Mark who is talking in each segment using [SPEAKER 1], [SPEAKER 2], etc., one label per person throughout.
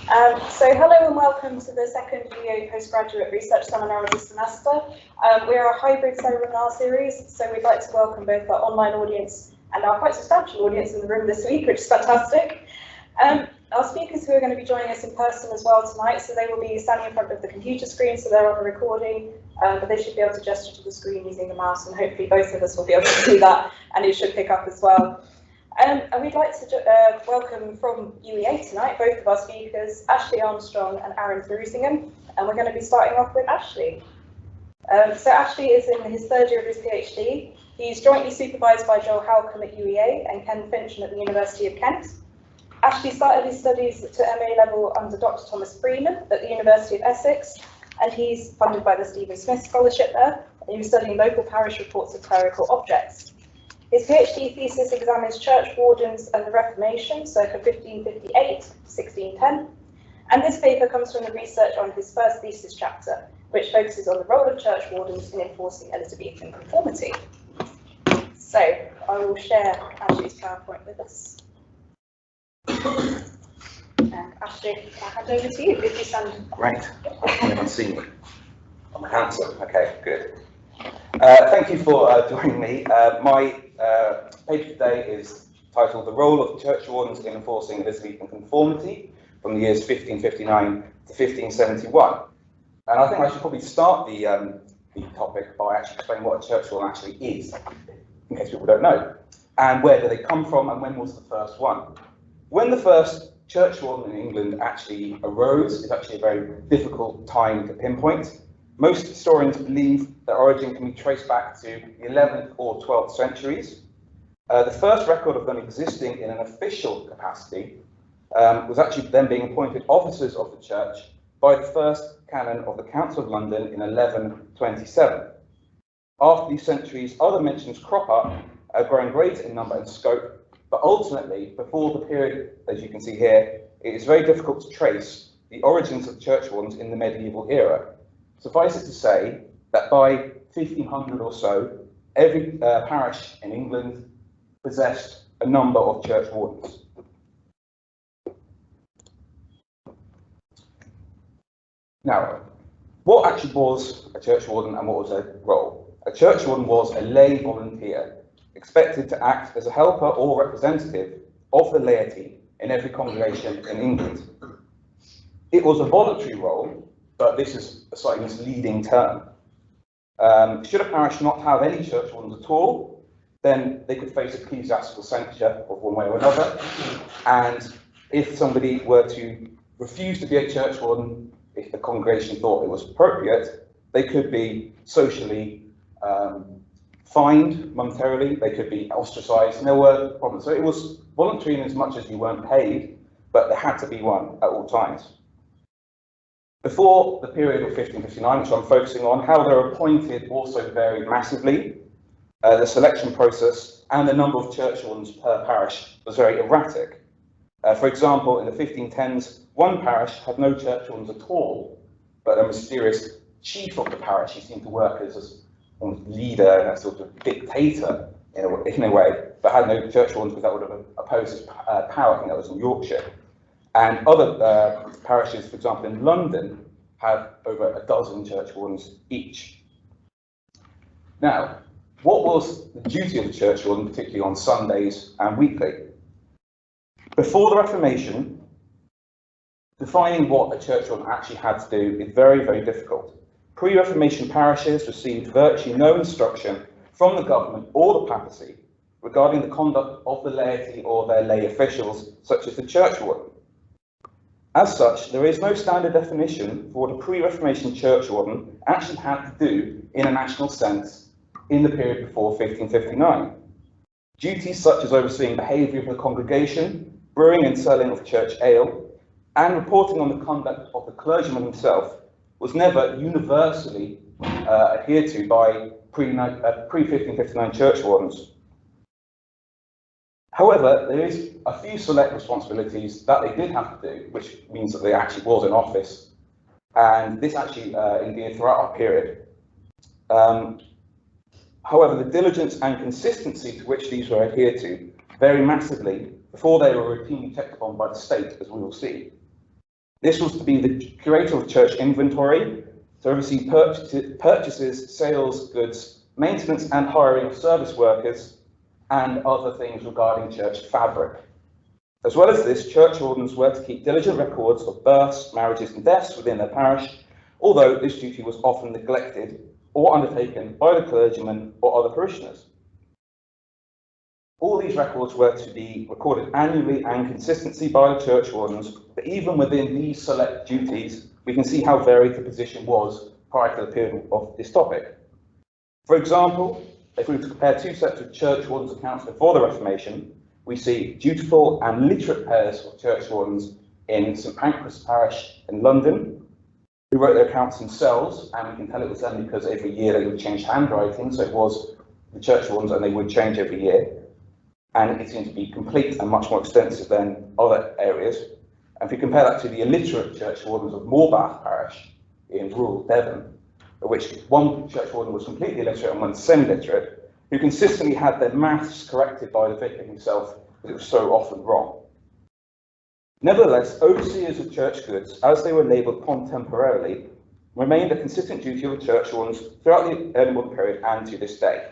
[SPEAKER 1] So hello and welcome to the second UEA Postgraduate Research Seminar of the semester. We are a hybrid seminar series, so we'd like to welcome both our online audience and our quite substantial audience in the room this week, which is fantastic. Our speakers who are going to be joining us in person as well tonight, so they will be standing in front of the computer screen, so they're on a recording, but they should be able to gesture to the screen using the mouse, and hopefully both of us will be able to do that, and it should pick up as well. And we'd like to welcome from UEA tonight both of our speakers, Ashley Armstrong and Arrun Thuraisingham, and we're going to be starting off with Ashley. So Ashley is in his third year of his PhD. He's jointly supervised by Joel Halcomb at UEA and Ken Fincham at the University of Kent. Ashley started his studies to MA level under Dr. Thomas Freeman at the University of Essex, and he's funded by the Stephen Smith Scholarship there, and he was studying local parish reports of clerical objects. His PhD thesis examines Churchwardens and the Reformation, circa 1558 to 1610, and this paper comes from the research on his first thesis chapter, which focuses on the role of Churchwardens in enforcing Elizabethan conformity. So I will share Ashley's PowerPoint with us. And Ashley, I'll hand over to you if you stand.
[SPEAKER 2] Great. Everyone see me? I'm handsome. Okay, good. Thank you for joining me. My paper today is titled The Role of Churchwardens in Enforcing Elizabethan Conformity from the years 1559 to 1571. And I think I should probably start the topic by actually explaining what a churchwarden actually is, in case people don't know, and where do they come from and when was the first one. When the first churchwarden in England actually arose is actually a very difficult time to pinpoint. Most historians believe their origin can be traced back to the 11th or 12th centuries. The first record of them existing in an official capacity was actually them being appointed officers of the church by the first canon of the Council of London in 1127. After these centuries, other mentions crop up, growing greater in number and scope, but ultimately, before the period, as you can see here, it is very difficult to trace the origins of churchwardens in the medieval era. Suffice it to say that by 1500 or so, every parish in England possessed a number of churchwardens. Now, what actually was a churchwarden and what was their role? A churchwarden was a lay volunteer, expected to act as a helper or representative of the laity in every congregation in England. It was a voluntary role, but this is a slightly misleading term. Should a parish not have any churchwardens at all, then they could face ecclesiastical censure of one way or another. And if somebody were to refuse to be a churchwarden, if the congregation thought it was appropriate, they could be socially fined monetarily, they could be ostracized, and there were problems. So it was voluntary in as much as you weren't paid, but there had to be one at all times. Before the period of 1559, which I'm focusing on, how they're appointed also varied massively. The selection process and the number of churchwardens per parish was very erratic. For example, in the 1510s, one parish had no churchwardens at all, but a mysterious chief of the parish, he seemed to work as a leader and a sort of dictator in a way, but had no churchwardens because that would have opposed his power. I think that was in Yorkshire. And other parishes, for example, in London, have over a dozen churchwardens each. Now, what was the duty of the churchwarden, particularly on Sundays and weekly? Before the Reformation, defining what a churchwarden actually had to do is very, very difficult. Pre-Reformation parishes received virtually no instruction from the government or the papacy regarding the conduct of the laity or their lay officials, such as the churchwarden. As such, there is no standard definition for what a pre-Reformation churchwarden actually had to do in a national sense in the period before 1559. Duties such as overseeing behaviour of the congregation, brewing and selling of church ale, and reporting on the conduct of the clergyman himself was never universally adhered to by pre-1559 churchwardens. However, there is a few select responsibilities that they did have to do, which means that they actually was in office, and this actually endured throughout our period. However, the diligence and consistency to which these were adhered to vary massively before they were routinely checked upon by the state, as we will see. This was to be the curator of church inventory, to oversee purchases, sales, goods, maintenance and hiring of service workers, and other things regarding church fabric. As well as this, churchwardens were to keep diligent records of births, marriages and deaths within their parish, although this duty was often neglected or undertaken by the clergyman or other parishioners. All these records were to be recorded annually and consistently by the churchwardens, but even within these select duties, we can see how varied the position was prior to the period of this topic. For example, if we were to compare two sets of churchwardens' accounts before the Reformation, we see dutiful and literate pairs of churchwardens in St Pancras Parish in London, who wrote their accounts themselves, and we can tell it was them because every year they would change handwriting, so it was the churchwardens and they would change every year. And it seemed to be complete and much more extensive than other areas. And if we compare that to the illiterate churchwardens of Morbath Parish in rural Devon, of which one churchwarden was completely illiterate and one semi-literate, who consistently had their maths corrected by the vicar himself because it was so often wrong. Nevertheless, overseers of church goods, as they were labelled contemporarily, remained a consistent duty of the churchwardens throughout the early modern period and to this day.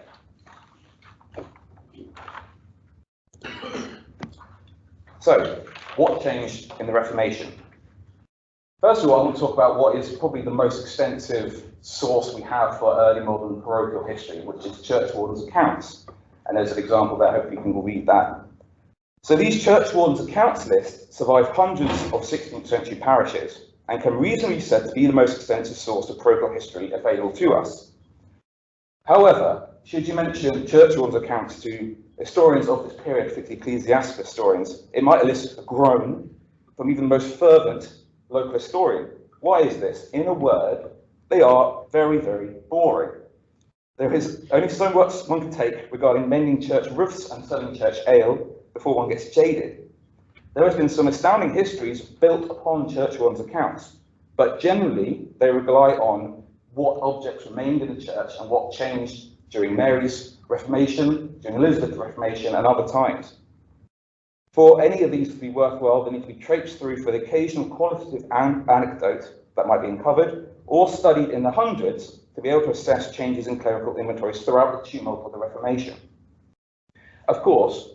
[SPEAKER 2] So, what changed in the Reformation? First of all, I want to talk about what is probably the most extensive source we have for early modern parochial history, which is Churchwardens Accounts. And there's an example there, hopefully you can read that. So these Churchwardens Accounts lists survive hundreds of 16th century parishes and can reasonably be said to be the most extensive source of parochial history available to us. However, should you mention Churchwardens Accounts to historians of this period, particularly ecclesiastical historians, it might elicit a groan from even the most fervent local historian. Why is this? In a word, they are very, very boring. There is only so much one can take regarding mending church roofs and selling church ale before one gets jaded. There has been some astounding histories built upon Churchwardens accounts, but generally they rely on what objects remained in the church and what changed during Mary's Reformation, during Elizabeth's Reformation, and other times. For any of these to be worthwhile, they need to be traipsed through for the occasional qualitative anecdote that might be uncovered, or studied in the hundreds to be able to assess changes in clerical inventories throughout the tumult of the Reformation. Of course,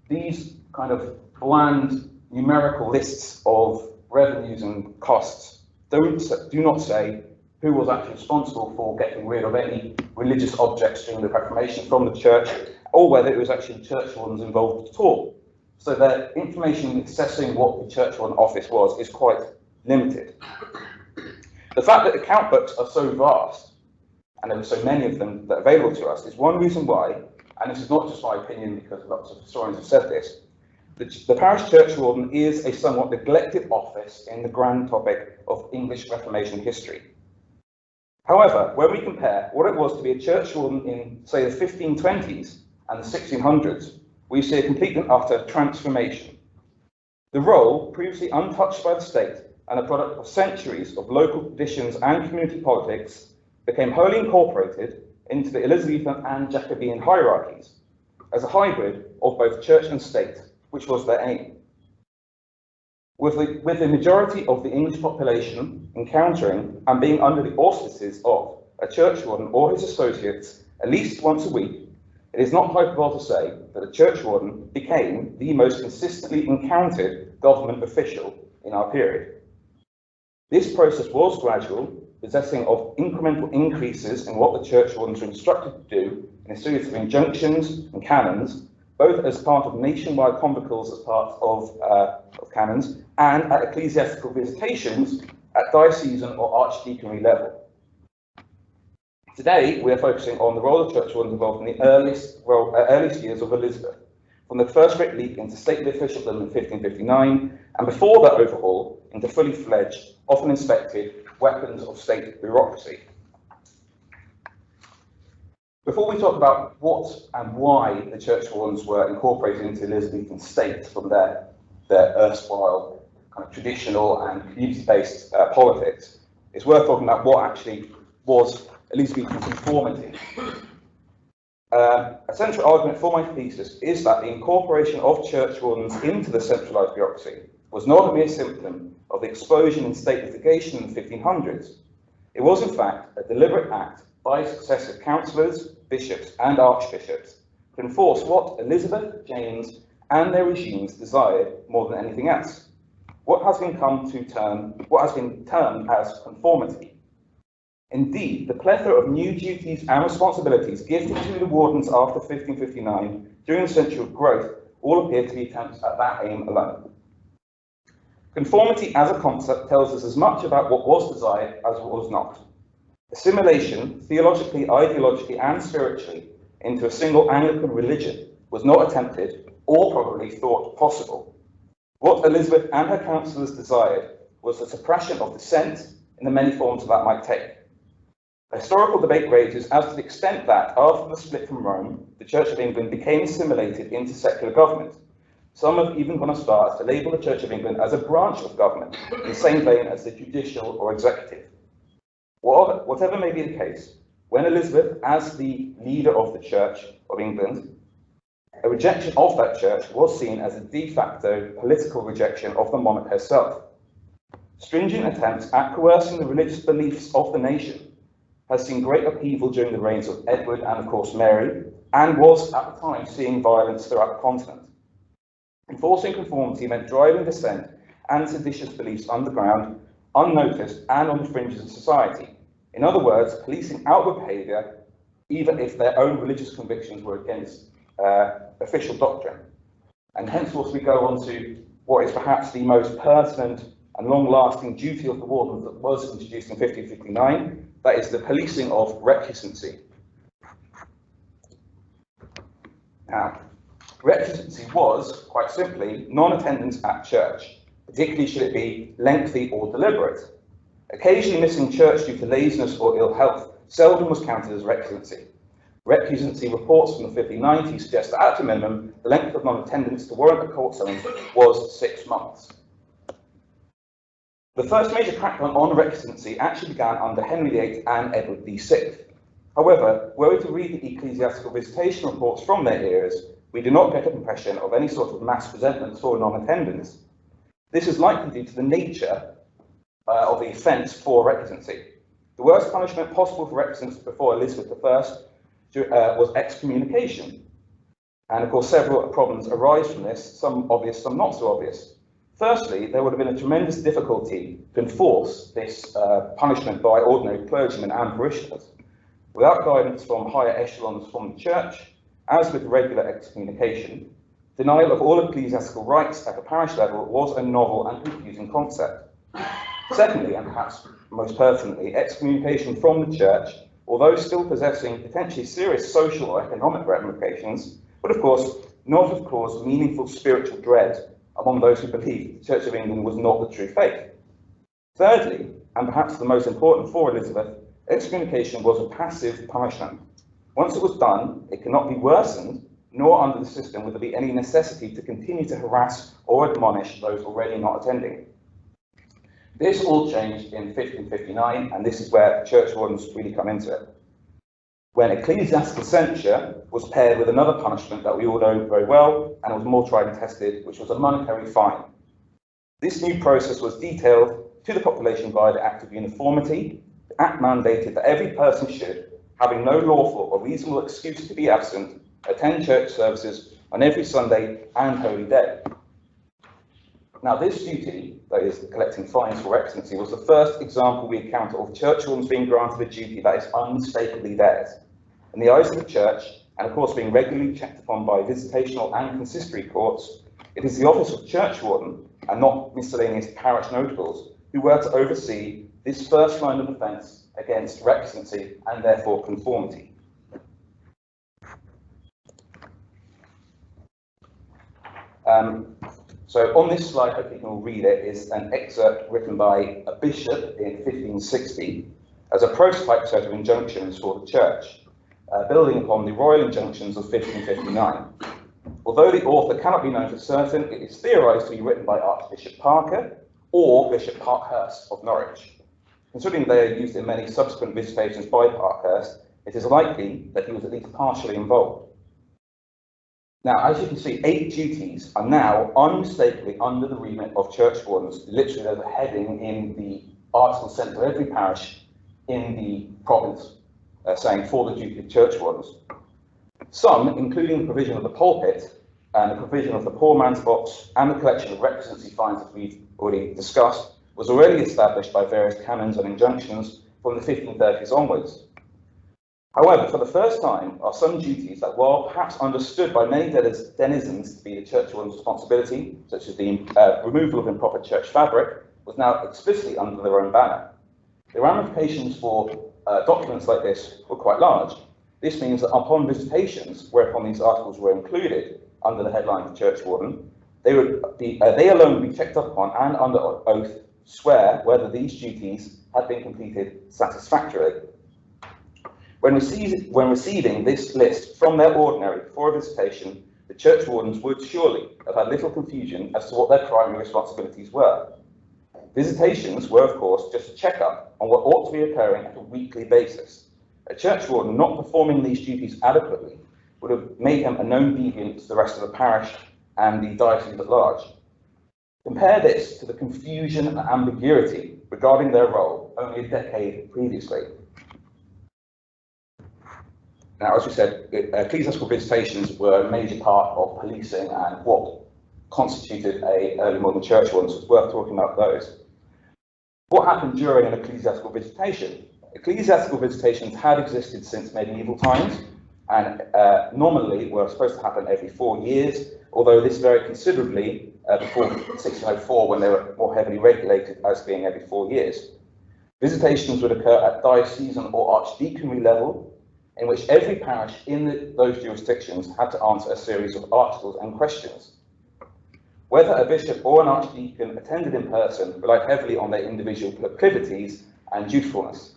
[SPEAKER 2] these kind of bland numerical lists of revenues and costs do not say who was actually responsible for getting rid of any religious objects during the Reformation from the church, or whether it was actually churchwardens involved at all. So the information assessing what the churchwarden office was is quite limited. The fact that account books are so vast, and there are so many of them that are available to us, is one reason why, and this is not just my opinion because lots of historians have said this, the parish churchwarden is a somewhat neglected office in the grand topic of English Reformation history. However, when we compare what it was to be a churchwarden in, say, the 1520s and the 1600s, we see a complete and utter transformation. The role, previously untouched by the state and a product of centuries of local traditions and community politics, became wholly incorporated into the Elizabethan and Jacobean hierarchies as a hybrid of both church and state, which was their aim. With the majority of the English population encountering and being under the auspices of a churchwarden or his associates at least once a week, it is not hyperbole to say that a churchwarden became the most consistently encountered government official in our period. This process was gradual, possessing of incremental increases in what the churchwardens were instructed to do in a series of injunctions and canons, both as part of nationwide convocals as part of canons, and at ecclesiastical visitations at diocesan or archdeaconry level. Today, we are focusing on the role of churchwardens involved in the earliest years of Elizabeth, from the first great leap into stately officialdom in 1559, and before that overhaul into fully fledged, often inspected weapons of state bureaucracy. Before we talk about what and why the churchwardens were incorporated into Elizabethan state from their erstwhile kind of traditional and community-based politics, it's worth talking about what actually was Elizabethan conformity. A central argument for my thesis is that the incorporation of churchwardens into the centralised bureaucracy was not a mere symptom of the explosion in state litigation in the 1500s. It was, in fact, a deliberate act by successive councillors, bishops, and archbishops to enforce what Elizabeth, James, and their regimes desired more than anything else. What has been termed as conformity. Indeed, the plethora of new duties and responsibilities gifted to the wardens after 1559 during the century of growth all appear to be attempts at that aim alone. Conformity as a concept tells us as much about what was desired as what was not. Assimilation, theologically, ideologically, and spiritually, into a single Anglican religion was not attempted or probably thought possible. What Elizabeth and her councillors desired was the suppression of dissent in the many forms that might take. A historical debate rages as to the extent that, after the split from Rome, the Church of England became assimilated into secular government. Some have even gone as far as to label the Church of England as a branch of government, in the same vein as the judicial or executive. Whatever may be the case, when Elizabeth, as the leader of the Church of England, a rejection of that church was seen as a de facto political rejection of the monarch herself. Stringent attempts at coercing the religious beliefs of the nation has seen great upheaval during the reigns of Edward and, of course, Mary, and was at the time seeing violence throughout the continent. Enforcing conformity meant driving dissent and seditious beliefs underground, unnoticed, and on the fringes of society. In other words, policing outward behaviour, even if their own religious convictions were against official doctrine. And henceforth we go on to what is perhaps the most pertinent and long-lasting duty of the wardens that was introduced in 1559, that is the policing of recusancy. Now, recusancy was, quite simply, non-attendance at church, particularly should it be lengthy or deliberate. Occasionally missing church due to laziness or ill health seldom was counted as recusancy. Recusancy reports from the 1590s suggest that at a minimum, the length of non-attendance to warrant a court summons was 6 months. The first major crackdown on recusancy actually began under Henry VIII and Edward VI. However, were we to read the ecclesiastical visitation reports from their eras, we do not get an impression of any sort of mass resentment for non-attendance. This is likely due to the nature of the offence for recusancy. The worst punishment possible for recusants before Elizabeth I was excommunication. And of course, several problems arise from this, some obvious, some not so obvious. Firstly, there would have been a tremendous difficulty to enforce this punishment by ordinary clergymen and parishioners. Without guidance from higher echelons from the church, as with regular excommunication, denial of all ecclesiastical rights at the parish level was a novel and confusing concept. Secondly, and perhaps most pertinently, excommunication from the church, although still possessing potentially serious social or economic ramifications, would of course not have caused meaningful spiritual dread among those who believed the Church of England was not the true faith. Thirdly, and perhaps the most important for Elizabeth, excommunication was a passive punishment. Once it was done, it cannot be worsened, nor under the system would there be any necessity to continue to harass or admonish those already not attending. This all changed in 1559, and this is where the Churchwardens really come into it. When ecclesiastical censure was paired with another punishment that we all know very well, and was more tried and tested, which was a monetary fine. This new process was detailed to the population by the Act of Uniformity. The Act mandated that every person should, having no lawful or reasonable excuse to be absent, attend church services on every Sunday and holy day. Now, this duty, that is, collecting fines for recusancy, was the first example we encounter of churchwardens being granted a duty that is unmistakably theirs. In the eyes of the church, and of course being regularly checked upon by visitational and consistory courts, it is the office of churchwarden, and not miscellaneous parish notables, who were to oversee this first line of defence against recusancy and therefore conformity. So on this slide, hopefully you can all read it, is an excerpt written by a bishop in 1560 as a prototype set of injunctions for the church, building upon the royal injunctions of 1559. Although the author cannot be known for certain, it is theorised to be written by Archbishop Parker or Bishop Parkhurst of Norwich. Considering they are used in many subsequent visitations by Parkhurst, it is likely that he was at least partially involved. Now, as you can see, 8 duties are now unmistakably under the remit of churchwardens. Literally, there's a heading in the article sent to every parish in the province saying for the duty of churchwardens. Some, including the provision of the pulpit and the provision of the poor man's box and the collection of recusancy fines that we've already discussed, was already established by various canons and injunctions from the 1530s onwards. However, for the first time are some duties that, while perhaps understood by many denizens to be the churchwarden's responsibility, such as the removal of improper church fabric, was now explicitly under their own banner. The ramifications for documents like this were quite large. This means that upon visitations, whereupon these articles were included under the headline of churchwarden, they alone would be checked up upon and under oath swear whether these duties had been completed satisfactorily. When receiving this list from their ordinary for a visitation, the churchwardens would surely have had little confusion as to what their primary responsibilities were. Visitations were, of course, just a check-up on what ought to be occurring at a weekly basis. A churchwarden not performing these duties adequately would have made him a known deviant to the rest of the parish and the diocese at large. Compare this to the confusion and ambiguity regarding their role only a decade previously. Now, as we said, ecclesiastical visitations were a major part of policing and what constituted a early modern churchwarden, so it's worth talking about those. What happened during an ecclesiastical visitation? Ecclesiastical visitations had existed since medieval times and normally were supposed to happen every 4 years, although this varied considerably before 1604 when they were more heavily regulated as being every 4 years. Visitations would occur at diocesan or archdeaconry level, in which every parish in those jurisdictions had to answer a series of articles and questions. Whether a bishop or an archdeacon attended in person relied heavily on their individual proclivities and dutifulness.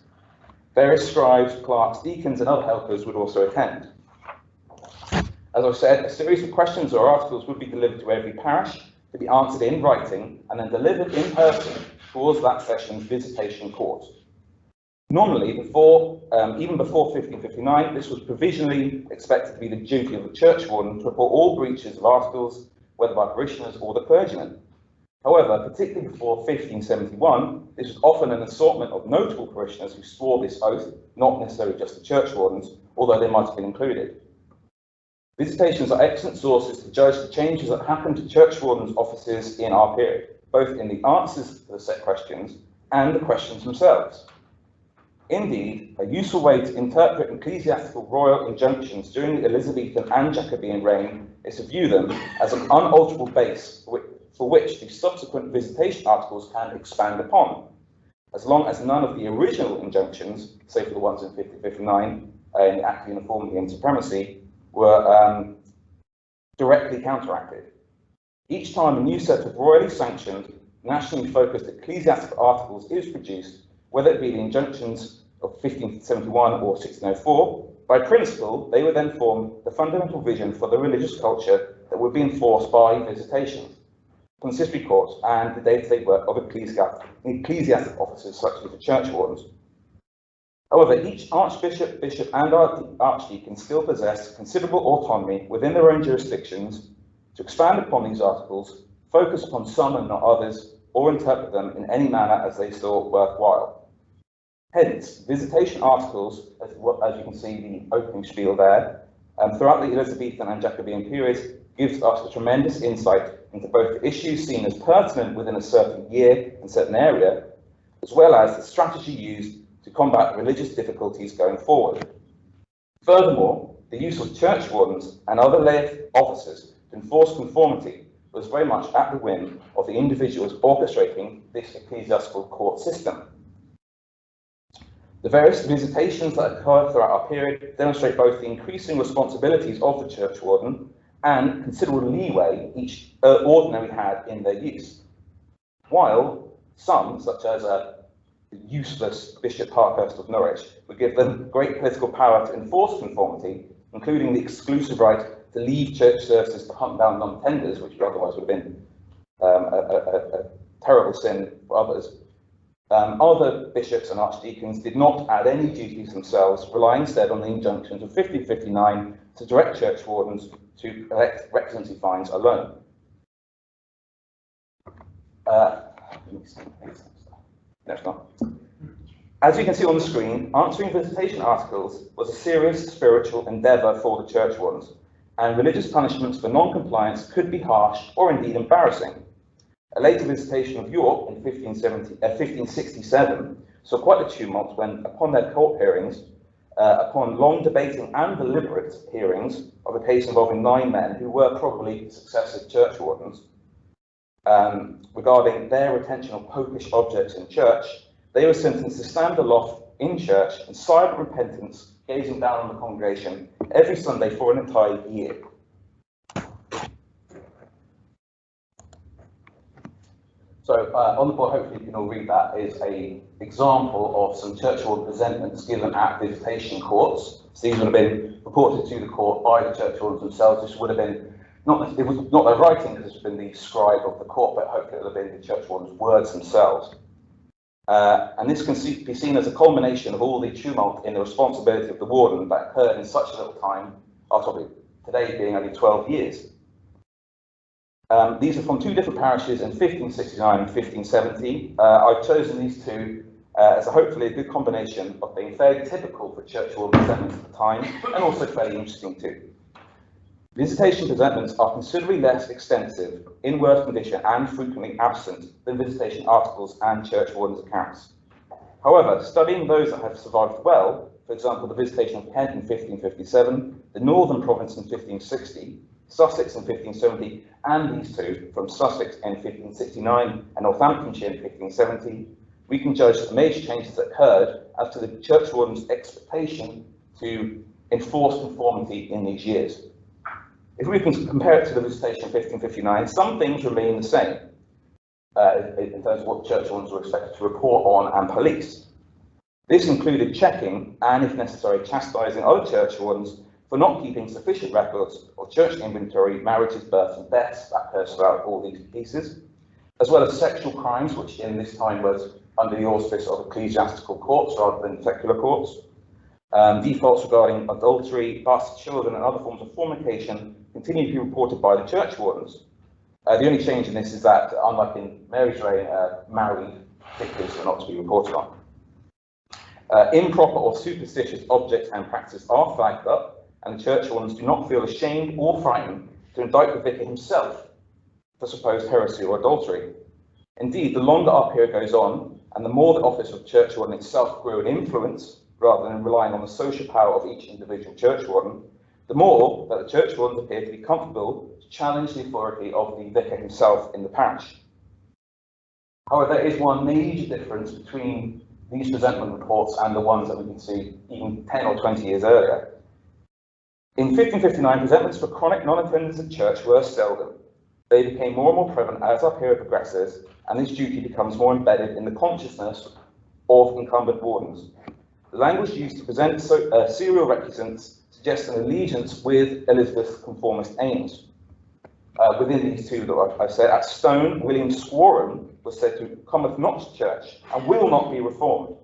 [SPEAKER 2] Various scribes, clerks, deacons, and other helpers would also attend. As I said, a series of questions or articles would be delivered to every parish to be answered in writing and then delivered in person towards that session's visitation court. Normally, even before 1559, this was provisionally expected to be the duty of the churchwarden to report all breaches of articles, whether by parishioners or the clergyman. However, particularly before 1571, this was often an assortment of notable parishioners who swore this oath, not necessarily just the churchwardens, although they might have been included. Visitations are excellent sources to judge the changes that happened to churchwardens' offices in our period, both in the answers to the set questions and the questions themselves. Indeed, a useful way to interpret ecclesiastical royal injunctions during the Elizabethan and Jacobean reign is to view them as an unalterable base for which the subsequent visitation articles can expand upon, as long as none of the original injunctions, say for the ones in 1559, in the Act of Uniformity and Supremacy, were directly counteracted. Each time a new set of royally sanctioned, nationally focused ecclesiastical articles is produced, whether it be the injunctions of 1571 or 1604, by principle, they would then form the fundamental vision for the religious culture that would be enforced by visitations, consistory courts, and the day-to-day work of ecclesiastical officers such as the churchwardens. However, each archbishop, bishop, and archdeacon still possess considerable autonomy within their own jurisdictions to expand upon these articles, focus upon some and not others, or interpret them in any manner as they saw worthwhile. Hence, visitation articles, as you can see the opening spiel there, throughout the Elizabethan and Jacobean periods, gives us a tremendous insight into both the issues seen as pertinent within a certain year and certain area, as well as the strategy used to combat religious difficulties going forward. Furthermore, the use of churchwardens and other lay officers to enforce conformity was very much at the whim of the individuals orchestrating this ecclesiastical court system. The various visitations that occurred throughout our period demonstrate both the increasing responsibilities of the churchwarden and considerable leeway each ordinary had in their use. While some, such as the useless Bishop Parkhurst of Norwich, would give them great political power to enforce conformity, including the exclusive right to leave church services to hunt down non-tenders, which otherwise would have been a terrible sin for others. Other bishops and archdeacons did not add any duties themselves, relying instead on the injunctions of 1559 to direct churchwardens to elect rector's fines alone. Next one. As you can see on the screen, answering visitation articles was a serious spiritual endeavour for the churchwardens, and religious punishments for non-compliance could be harsh or indeed embarrassing. A later visitation of York in 1567 saw quite a tumult when, upon their court hearings, upon long debating and deliberate hearings of a case involving 9 men who were probably successive churchwardens, regarding their retention of popish objects in church, they were sentenced to stand aloft in church in silent repentance, gazing down on the congregation every Sunday for an entire year. So on the board, hopefully you can all read that, is an example of some churchwarden presentments given at visitation courts. So these would have been reported to the court by the churchwardens themselves. This would have been, it was not their writing, because this would have been the scribe of the court, but hopefully it would have been the churchwardens' words themselves. And this can be seen as a culmination of all the tumult in the responsibility of the warden that occurred in such a little time, after today being only 12 years. These are from 2 different parishes in 1569 and 1570. I've chosen these 2 as hopefully a good combination of being fairly typical for churchwarden presentments at the time, and also fairly interesting too. Visitation presentments are considerably less extensive, in worse condition and frequently absent than visitation articles and churchwardens accounts. However, studying those that have survived well, for example the Visitation of Kent in 1557, the Northern Province in 1560, Sussex in 1570, and these 2 from Sussex in 1569 and Northamptonshire in 1570, we can judge the major changes that occurred as to the churchwarden's expectation to enforce conformity in these years. If we can compare it to the Visitation of 1559, some things remain the same in terms of what churchwardens were expected to report on and police. This included checking and, if necessary, chastising other churchwardens for not keeping sufficient records of church inventory, marriages, births and deaths, that occurs throughout all these pieces, as well as sexual crimes, which in this time was under the auspice of ecclesiastical courts rather than secular courts, defaults regarding adultery, bastard children and other forms of fornication continue to be reported by the churchwardens. The only change in this is that, unlike in Mary's reign, married vicars are not to be reported on. Improper or superstitious objects and practices are flagged up, and the churchwardens do not feel ashamed or frightened to indict the vicar himself for supposed heresy or adultery. Indeed, the longer our period goes on, and the more the office of churchwarden itself grew in influence, rather than relying on the social power of each individual churchwarden, the more that the churchwardens appear to be comfortable to challenge the authority of the vicar himself in the parish. However, there is one major difference between these presentment reports and the ones that we can see even 10 or 20 years earlier. In 1559, presentments for chronic non-attendance at church were seldom. They became more and more prevalent as our period progresses, and this duty becomes more embedded in the consciousness of incumbent wardens. The language used to present serial recusants suggests an allegiance with Elizabeth's conformist aims. Within these 2 that I said, at Stone, William Squarum was said to cometh not to church and will not be reformed,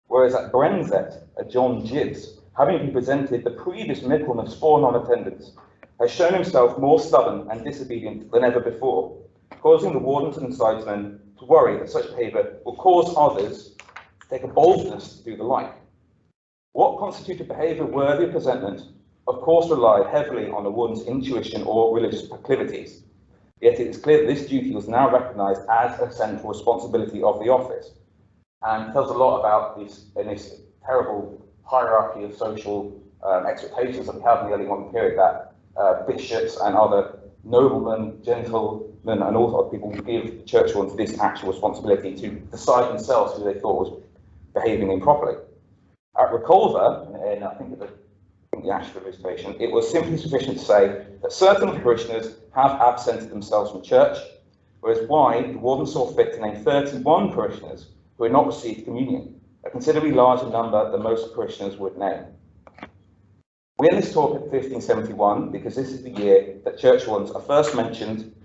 [SPEAKER 2] whereas at Brenzett, a John Gibbs, having been presented the previous Michaelmas for non-attendance, has shown himself more stubborn and disobedient than ever before, causing the wardens and sidesmen to worry that such behaviour will cause others to take a boldness to do the like. What constituted behaviour worthy of presentment, of course, relied heavily on the warden's intuition or religious proclivities. Yet it is clear that this duty was now recognised as a central responsibility of the office, and tells a lot about this terrible hierarchy of social expectations that we have in the early modern period, that bishops and other noblemen, gentlemen, and all sorts of people give churchwardens this actual responsibility to decide themselves who they thought was behaving improperly. At Reculver, in I think the Ashford Visitation, it was simply sufficient to say that certain parishioners have absented themselves from church, whereas the warden saw fit to name 31 parishioners who had not received communion, a considerably larger number than most parishioners would name. We end this talk at 1571 because this is the year that churchwardens are first mentioned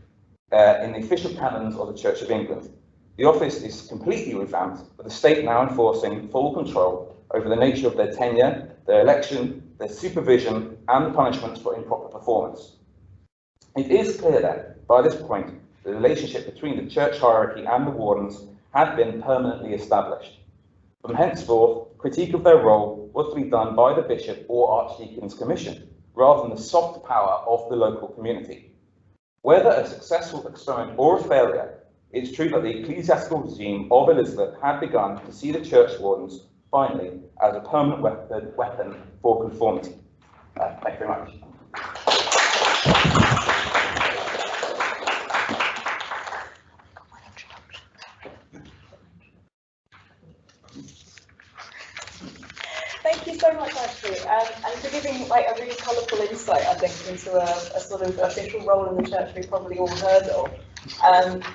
[SPEAKER 2] in the official canons of the Church of England. The office is completely revamped, with the state now enforcing full control over the nature of their tenure, their election, their supervision, and the punishments for improper performance. It is clear then, by this point, the relationship between the church hierarchy and the wardens had been permanently established. From henceforth, critique of their role was to be done by the bishop or archdeacon's commission, rather than the soft power of the local community. Whether a successful experiment or a failure, it's true that the ecclesiastical regime of Elizabeth had begun to see the churchwardens, finally, as a permanent weapon for conformity. Thank you very much.
[SPEAKER 1] Thank you so much, actually, and for giving like a really colourful insight, I think, into a sort of official role in the church we've probably all heard of,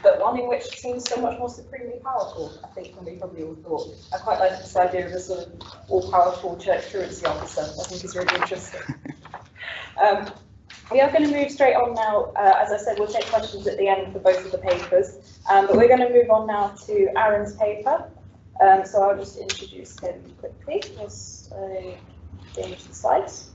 [SPEAKER 1] but one in which seems so much more supremely powerful, I think, than we probably all thought. I quite like this idea of a sort of all-powerful church truancy officer. I think it's really interesting. We are going to move straight on now. As I said, we'll take questions at the end for both of the papers, but we're going to move on now to Arrun's paper. So I'll just introduce him quickly. Just change the slides.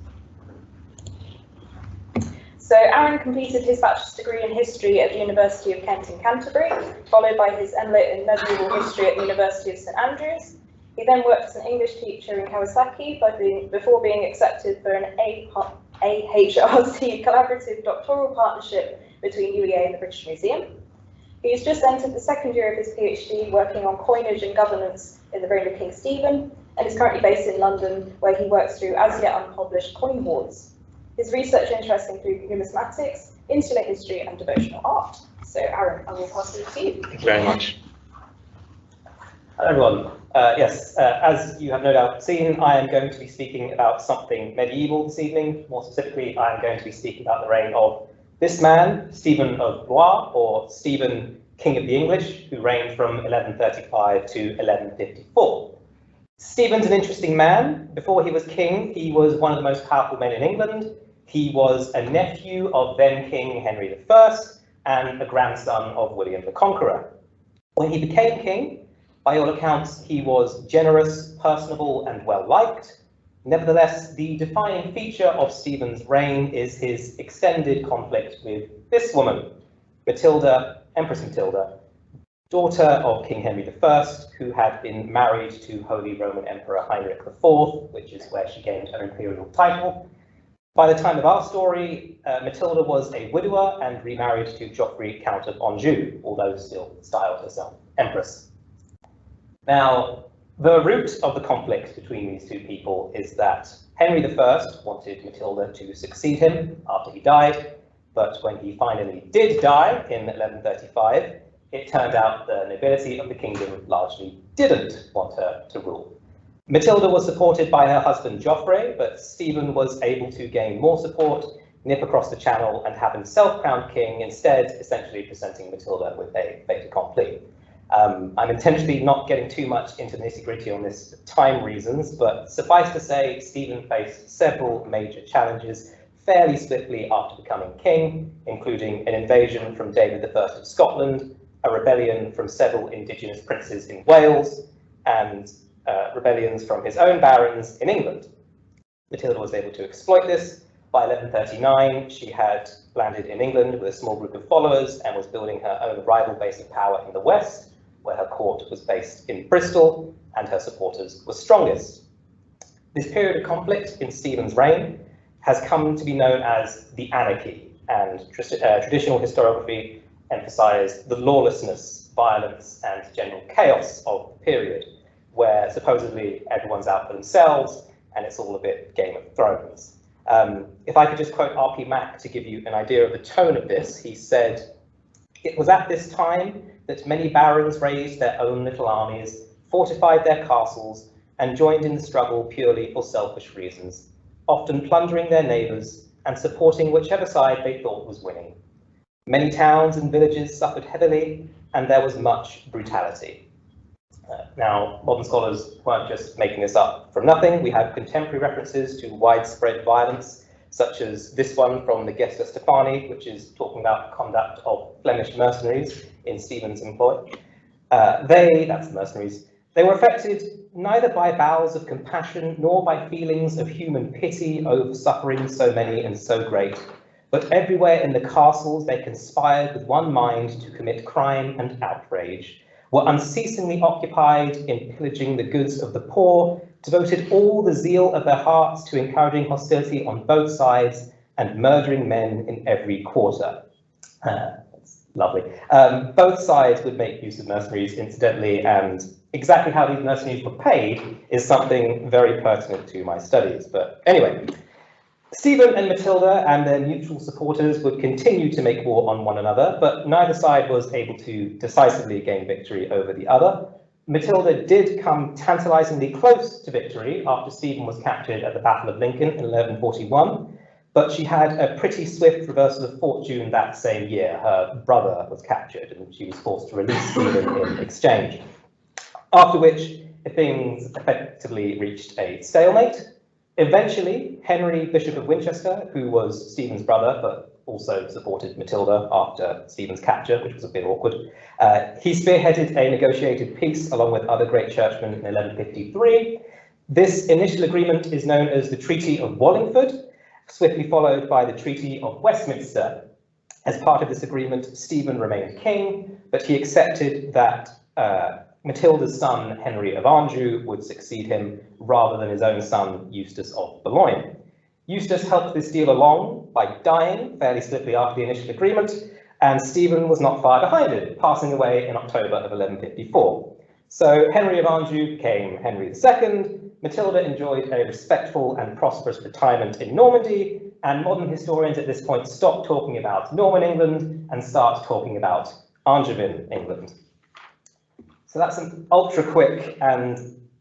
[SPEAKER 1] So Arrun completed his bachelor's degree in history at the University of Kent in Canterbury, followed by his MLitt in medieval history at the University of St Andrews. He then worked as an English teacher in Kawasaki before being accepted for an AHRC Collaborative Doctoral Partnership between UEA and the British Museum. He has just entered the second year of his PhD, working on coinage and governance in the reign of King Stephen, and is currently based in London, where he works through as yet unpublished coin hoards. His research interests include numismatics, insular history, and devotional art. So, Arrun, I will pass it to you.
[SPEAKER 3] Thank you very much. Hello, everyone. As you have no doubt seen, I am going to be speaking about something medieval this evening. More specifically, I am going to be speaking about the reign of this man, Stephen of Blois, or Stephen, King of the English, who reigned from 1135 to 1154. Stephen's an interesting man. Before he was king, he was one of the most powerful men in England. He was a nephew of then King Henry I and a grandson of William the Conqueror. When he became king, by all accounts, he was generous, personable, and well-liked. Nevertheless, the defining feature of Stephen's reign is his extended conflict with this woman, Matilda, Empress Matilda, daughter of King Henry I, who had been married to Holy Roman Emperor Heinrich IV, which is where she gained her imperial title. By the time of our story, Matilda was a widower and remarried to Geoffrey, Count of Anjou, although still styled herself Empress. Now, the root of the conflict between these two people is that Henry I wanted Matilda to succeed him after he died, but when he finally did die in 1135, it turned out the nobility of the kingdom largely didn't want her to rule. Matilda was supported by her husband Geoffrey, but Stephen was able to gain more support, nip across the channel, and have himself crowned king, instead essentially presenting Matilda with a fait accompli. I'm intentionally not getting too much into the nitty-gritty on this for time reasons, but suffice to say, Stephen faced several major challenges fairly swiftly after becoming king, including an invasion from David I of Scotland, a rebellion from several indigenous princes in Wales, and rebellions from his own barons in England. Matilda was able to exploit this. By 1139, she had landed in England with a small group of followers and was building her own rival base of power in the west, where her court was based in Bristol and her supporters were strongest. This period of conflict in Stephen's reign has come to be known as the Anarchy, and traditional historiography emphasised the lawlessness, violence, and general chaos of the period, where supposedly everyone's out for themselves and it's all a bit Game of Thrones. If I could just quote R.P. Mack to give you an idea of the tone of this, he said, "It was at this time that many barons raised their own little armies, fortified their castles, and joined in the struggle purely for selfish reasons, often plundering their neighbours and supporting whichever side they thought was winning. Many towns and villages suffered heavily, and there was much brutality." Now, modern scholars weren't just making this up from nothing. We have contemporary references to widespread violence, such as this one from the Gesta Stephani, which is talking about the conduct of Flemish mercenaries in Stephen's employ. That's the mercenaries, they were affected neither by bowels of compassion nor by feelings of human pity over suffering so many and so great, but everywhere in the castles they conspired with one mind to commit crime and outrage, were unceasingly occupied in pillaging the goods of the poor, devoted all the zeal of their hearts to encouraging hostility on both sides, and murdering men in every quarter. That's lovely. Both sides would make use of mercenaries, incidentally, and exactly how these mercenaries were paid is something very pertinent to my studies. But anyway, Stephen and Matilda and their mutual supporters would continue to make war on one another, but neither side was able to decisively gain victory over the other. Matilda did come tantalizingly close to victory after Stephen was captured at the Battle of Lincoln in 1141, but she had a pretty swift reversal of fortune that same year. Her brother was captured and she was forced to release Stephen in exchange. After which, things effectively reached a stalemate. Eventually, Henry, Bishop of Winchester, who was Stephen's brother, but also supported Matilda after Stephen's capture, which was a bit awkward, he spearheaded a negotiated peace along with other great churchmen in 1153. This initial agreement is known as the Treaty of Wallingford, swiftly followed by the Treaty of Westminster. As part of this agreement, Stephen remained king, but he accepted that Matilda's son, Henry of Anjou, would succeed him rather than his own son, Eustace of Boulogne. Eustace helped this deal along by dying fairly swiftly after the initial agreement, and Stephen was not far behind it, passing away in October of 1154. So Henry of Anjou became Henry II, Matilda enjoyed a respectful and prosperous retirement in Normandy, and modern historians at this point stop talking about Norman England and start talking about Angevin England. So that's an ultra-quick and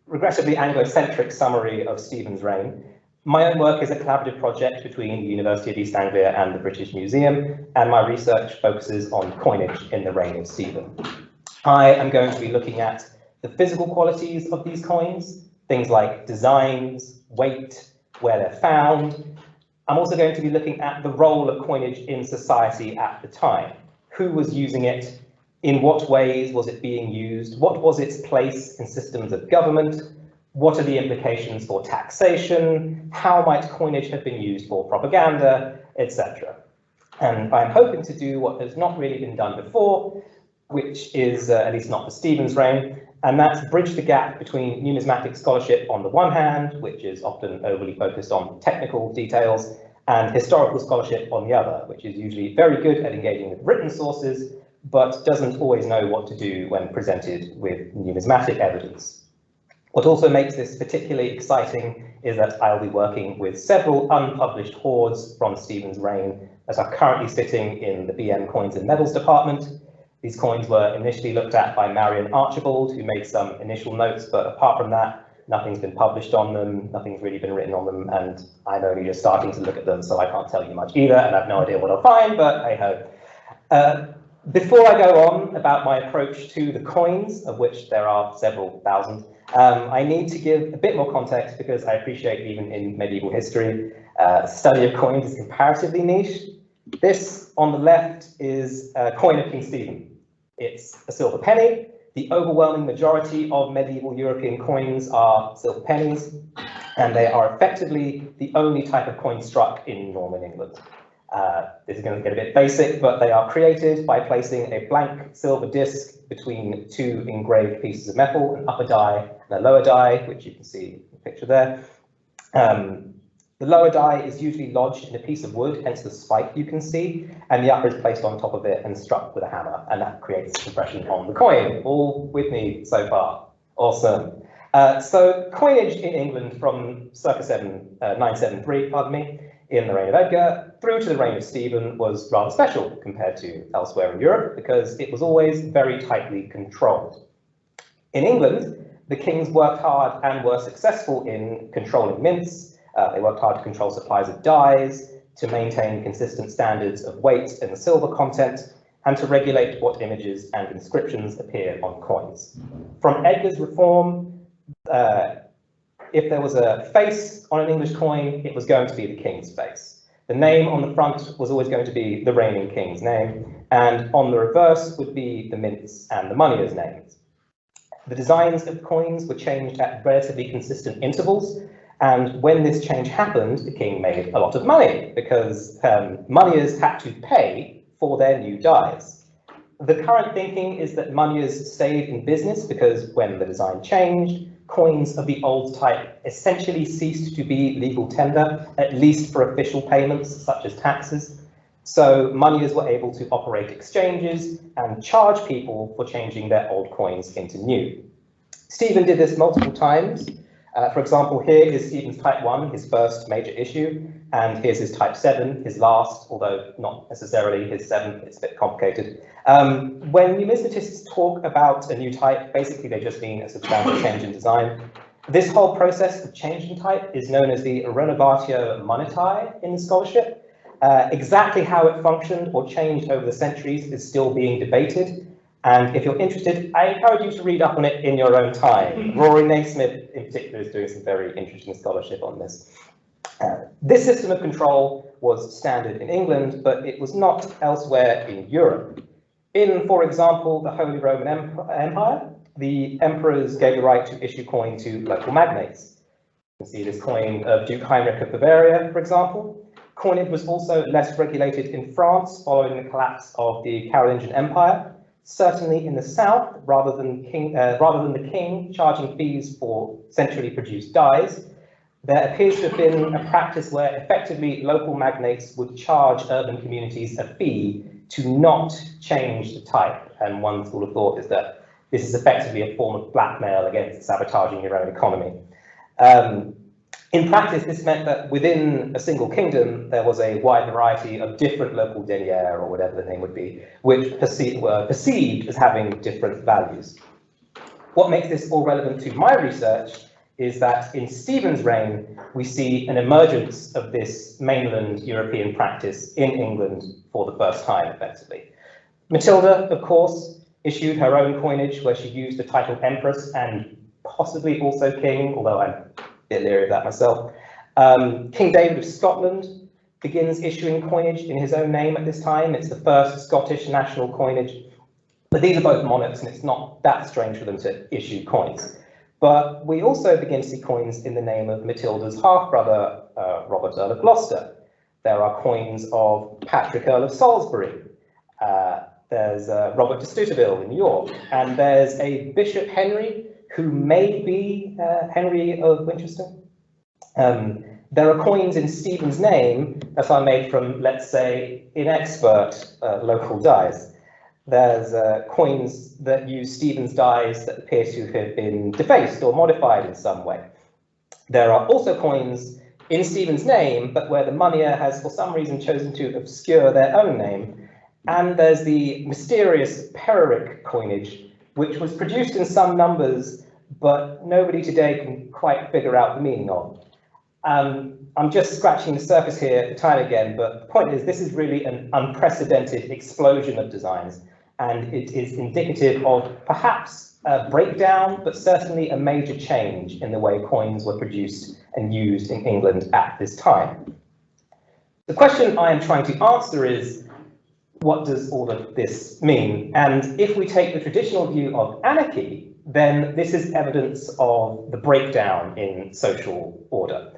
[SPEAKER 3] regrettably Anglo-centric summary of Stephen's reign. My own work is a collaborative project between the University of East Anglia and the British Museum, and my research focuses on coinage in the reign of Stephen. I am going to be looking at the physical qualities of these coins, things like designs, weight, where they're found. I'm also going to be looking at the role of coinage in society at the time. Who was using it? In what ways was it being used? What was its place in systems of government? What are the implications for taxation? How might coinage have been used for propaganda, etc.? And I'm hoping to do what has not really been done before, which is, at least not for Stephen's reign, and that's bridge the gap between numismatic scholarship on the one hand, which is often overly focused on technical details, and historical scholarship on the other, which is usually very good at engaging with written sources, but doesn't always know what to do when presented with numismatic evidence. What also makes this particularly exciting is that I'll be working with several unpublished hoards from Stephen's reign that are currently sitting in the BM Coins and Medals department. These coins were initially looked at by Marion Archibald, who made some initial notes, but apart from that, nothing's been published on them, nothing's really been written on them, and I'm only just starting to look at them, so I can't tell you much either, and I have no idea what I'll find, but hey ho. Before I go on about my approach to the coins, of which there are several thousand, I need to give a bit more context because I appreciate even in medieval history, study of coins is comparatively niche. This on the left is a coin of King Stephen. It's a silver penny. The overwhelming majority of medieval European coins are silver pennies, and they are effectively the only type of coin struck in Norman England. This is going to get a bit basic, but they are created by placing a blank silver disc between two engraved pieces of metal, an upper die and a lower die, which you can see in the picture there. The lower die is usually lodged in a piece of wood, hence the spike you can see, and the upper is placed on top of it and struck with a hammer, and that creates compression on the coin. All with me so far? Awesome. So coinage in England from circa 973, pardon me, in the reign of Edgar through to the reign of Stephen was rather special compared to elsewhere in Europe because it was always very tightly controlled. In England, the kings worked hard and were successful in controlling mints. They worked hard to control supplies of dyes, to maintain consistent standards of weight and the silver content, and to regulate what images and inscriptions appeared on coins. From Edgar's reform, if there was a face on an English coin, it was going to be the king's face. The name on the front was always going to be the reigning king's name, and on the reverse would be the mint's and the moneyer's names. The designs of coins were changed at relatively consistent intervals, and when this change happened, the king made a lot of money because moneyers had to pay for their new dies. The current thinking is that moneyers stayed in business because when the design changed, coins of the old type essentially ceased to be legal tender, at least for official payments such as taxes. So moneyers were able to operate exchanges and charge people for changing their old coins into new. Stephen did this multiple times. For example, here is Stephen's Type 1, his first major issue, and here's his Type 7, his last, although not necessarily his 7th, it's a bit complicated. When numismatists talk about a new type, basically they just mean a substantial change in design. This whole process of changing type is known as the Renovation Monetary in scholarship. Exactly how it functioned or changed over the centuries is still being debated. And if you're interested, I encourage you to read up on it in your own time. Rory Naismith, in particular, is doing some very interesting scholarship on this. This system of control was standard in England, but it was not elsewhere in Europe. In, for example, the Holy Roman Empire, the emperors gave the right to issue coin to local magnates. You can see this coin of Duke Heinrich of Bavaria, for example. Coinage was also less regulated in France following the collapse of the Carolingian Empire. Certainly in the south, rather than the king charging fees for centrally produced dies, there appears to have been a practice where effectively local magnates would charge urban communities a fee to not change the type. And one school of thought is that this is effectively a form of blackmail against sabotaging your own economy. In practice, this meant that within a single kingdom, there was a wide variety of different local deniers, or whatever the name would be, which were perceived as having different values. What makes this all relevant to my research is that in Stephen's reign, we see an emergence of this mainland European practice in England for the first time, effectively. Matilda, of course, issued her own coinage where she used the title Empress and possibly also King, although I'm a bit leery of that myself. King David of Scotland begins issuing coinage in his own name at this time. It's the first Scottish national coinage. But these are both monarchs, and it's not that strange for them to issue coins. But we also begin to see coins in the name of Matilda's half-brother, Robert Earl of Gloucester. There are coins of Patrick Earl of Salisbury. There's Robert de Stuteville in York. And there's a Bishop Henry, who may be Henry of Winchester. There are coins in Stephen's name that are made from, let's say, inexpert local dies. There's coins that use Stephen's dies that appear to have been defaced or modified in some way. There are also coins in Stephen's name, but where the moneyer has for some reason chosen to obscure their own name. And there's the mysterious Periwick coinage, which was produced in some numbers, but nobody today can quite figure out the meaning of. I'm just scratching the surface here for time again, but the point is this is really an unprecedented explosion of designs, and it is indicative of perhaps a breakdown, but certainly a major change in the way coins were produced and used in England at this time. The question I am trying to answer is, what does all of this mean? And if we take the traditional view of anarchy, then this is evidence of the breakdown in social order,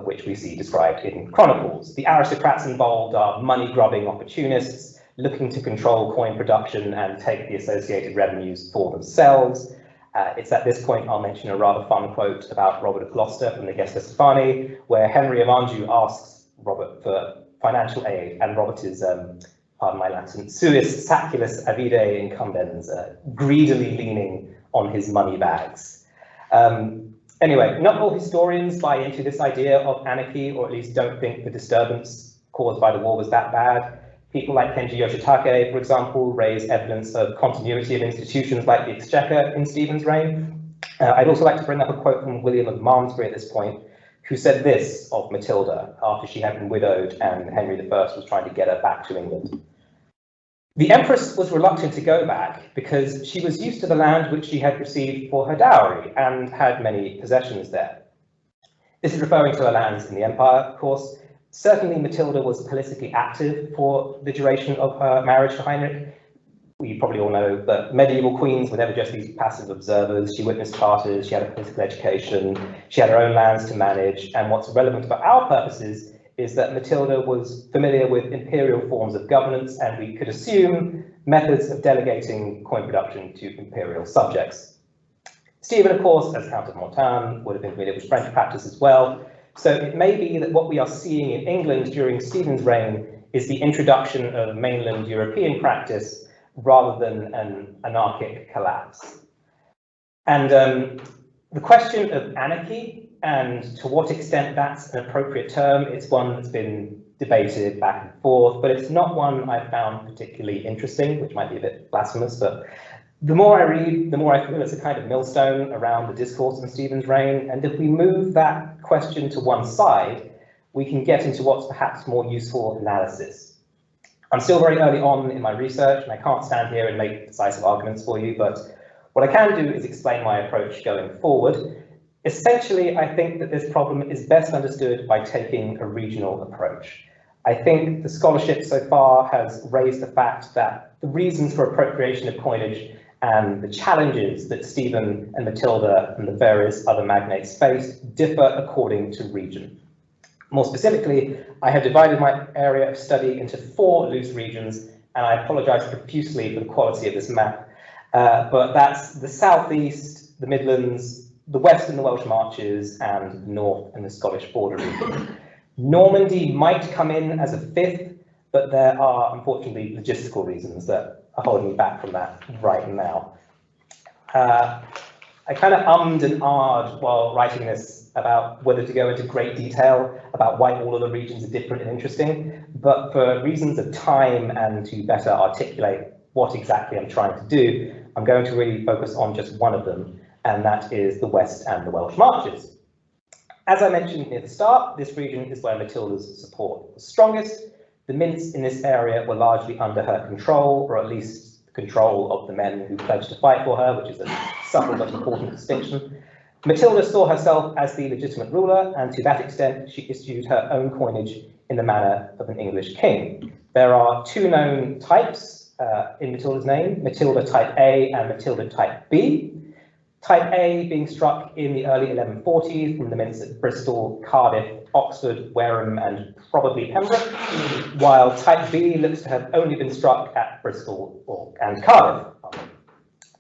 [SPEAKER 3] which we see described in Chronicles. The aristocrats involved are money-grubbing opportunists looking to control coin production and take the associated revenues for themselves. It's at this point I'll mention a rather fun quote about Robert of Gloucester from the Gesta Stephani, where Henry of Anjou asks Robert for financial aid, and Robert is, pardon my Latin, suis saculus avide incumbens, greedily leaning on his money bags. Anyway, not all historians buy into this idea of anarchy, or at least don't think the disturbance caused by the war was that bad. People like Kenji Yoshitake, for example, raise evidence of continuity of institutions like the Exchequer in Stephen's reign. I'd also like to bring up a quote from William of Malmesbury at this point, who said this of Matilda after she had been widowed and Henry I was trying to get her back to England. The Empress was reluctant to go back because she was used to the land which she had received for her dowry and had many possessions there. This is referring to her lands in the Empire, of course, Certainly Matilda was politically active for the duration of her marriage to Heinrich. You probably all know that medieval queens were never just these passive observers. She witnessed charters, she had a political education, she had her own lands to manage, and what's relevant for our purposes is that Matilda was familiar with imperial forms of governance, and we could assume methods of delegating coin production to imperial subjects. Stephen, of course, as Count of Mortain, would have been familiar with French practice as well. So it may be that what we are seeing in England during Stephen's reign is the introduction of mainland European practice rather than an anarchic collapse. And the question of anarchy and to what extent that's an appropriate term, it's one that's been debated back and forth, but it's not one I found particularly interesting, which might be a bit blasphemous, but the more I read, the more I feel it's a kind of millstone around the discourse in Stephen's reign, and if we move that question to one side, we can get into what's perhaps more useful analysis. I'm still very early on in my research, and I can't stand here and make decisive arguments for you, but what I can do is explain my approach going forward. Essentially, I think that this problem is best understood by taking a regional approach. I think the scholarship so far has raised the fact that the reasons for appropriation of coinage and the challenges that Stephen and Matilda and the various other magnates faced differ according to region. More specifically, I have divided my area of study into 4 loose regions, and I apologise profusely for the quality of this map, but that's the southeast, the Midlands, the west and the Welsh Marches, and the north and the Scottish border region. Normandy might come in as a 5th, but there are unfortunately logistical reasons that are holding me back from that right now. I kind of ummed and ahed while writing this about whether to go into great detail about why all of the regions are different and interesting, but for reasons of time and to better articulate what exactly I'm trying to do, I'm going to really focus on just one of them, and that is the West and the Welsh Marches. As I mentioned near the start, this region is where Matilda's support was strongest. The mints in this area were largely under her control, or at least the control of the men who pledged to fight for her, which is a subtle but important distinction. Matilda saw herself as the legitimate ruler, and to that extent, she issued her own coinage in the manner of an English king. There are 2 known types in Matilda's name, Matilda type A and Matilda type B. Type A being struck in the early 1140s from the mints at Bristol, Cardiff, Oxford, Wareham, and probably Pembroke, while Type B looks to have only been struck at Bristol and Cardiff.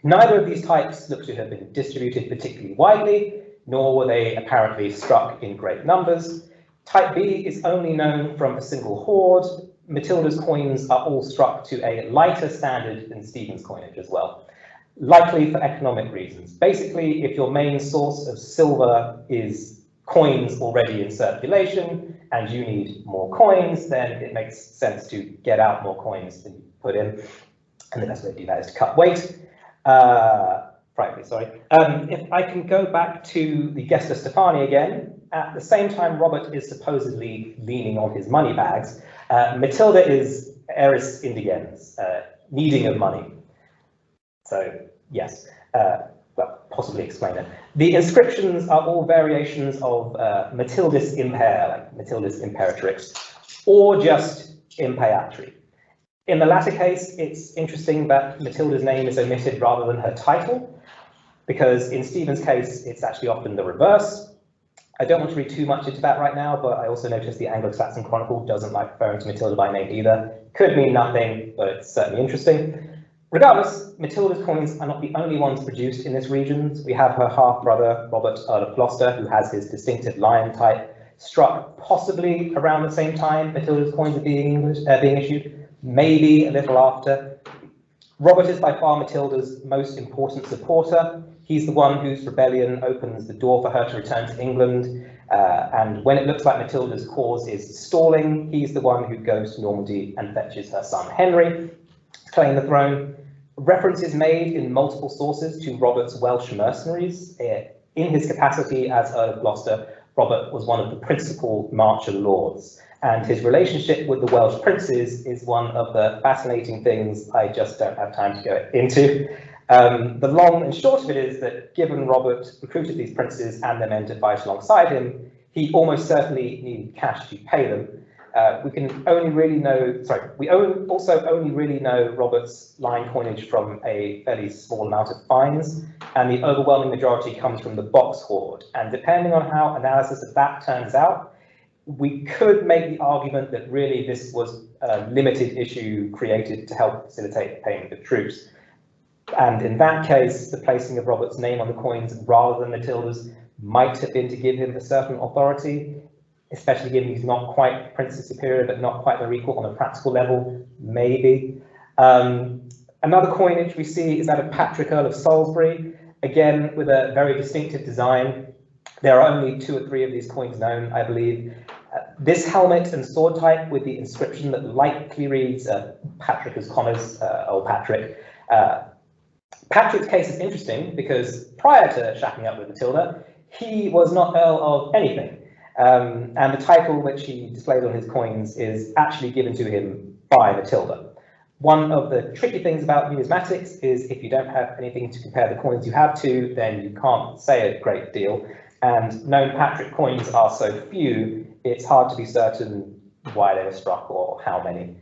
[SPEAKER 3] Neither of these types look to have been distributed particularly widely, nor were they apparently struck in great numbers. Type B is only known from a single hoard. Matilda's coins are all struck to a lighter standard than Stephen's coinage as well, likely for economic reasons. Basically, if your main source of silver is coins already in circulation and you need more coins, then it makes sense to get out more coins than you put in. And the best way to do that is to cut weight. Frankly, sorry. If I can go back to the Gesta Stephani again, at the same time Robert is supposedly leaning on his money bags, Matilda is eris indigens, needing of money. So, yes, well, possibly explain it. The inscriptions are all variations of Matildis Imper, like Matildis Imperatrix, or just Imperatri. In the latter case, it's interesting that Matilda's name is omitted rather than her title, because in Stephen's case, it's actually often the reverse. I don't want to read too much into that right now, but I also noticed the Anglo-Saxon Chronicle doesn't like referring to Matilda by name either. Could mean nothing, but it's certainly interesting. Regardless, Matilda's coins are not the only ones produced in this region. We have her half-brother, Robert, Earl of Gloucester, who has his distinctive lion type, struck possibly around the same time Matilda's coins are being issued, maybe a little after. Robert is by far Matilda's most important supporter. He's the one whose rebellion opens the door for her to return to England. And when it looks like Matilda's cause is stalling, he's the one who goes to Normandy and fetches her son Henry to claim the throne. Reference is made in multiple sources to Robert's Welsh mercenaries. In his capacity as Earl of Gloucester, Robert was one of the principal marcher lords, and his relationship with the Welsh princes is one of the fascinating things I just don't have time to go into. The long and short of it is that given Robert recruited these princes and their men to fight alongside him, he almost certainly needed cash to pay them. We also only really know Robert's line coinage from a fairly small amount of fines, and the overwhelming majority comes from the box hoard. And depending on how analysis of that turns out, we could make the argument that really this was a limited issue created to help facilitate the payment of troops. And in that case, the placing of Robert's name on the coins rather than Matilda's might have been to give him a certain authority, especially given he's not quite Princess Superior, but not quite their equal on a practical level, maybe. Another coinage we see is that of Patrick, Earl of Salisbury, again with a very distinctive design. There are only 2 or 3 of these coins known, I believe. This helmet and sword type with the inscription that likely reads Patrick as commas, old Patrick. Patrick's case is interesting because prior to shacking up with Matilda, he was not Earl of anything. And the title which he displayed on his coins is actually given to him by Matilda. One of the tricky things about numismatics is if you don't have anything to compare the coins you have to, then you can't say a great deal. And known Patrick coins are so few, it's hard to be certain why they were struck or how many.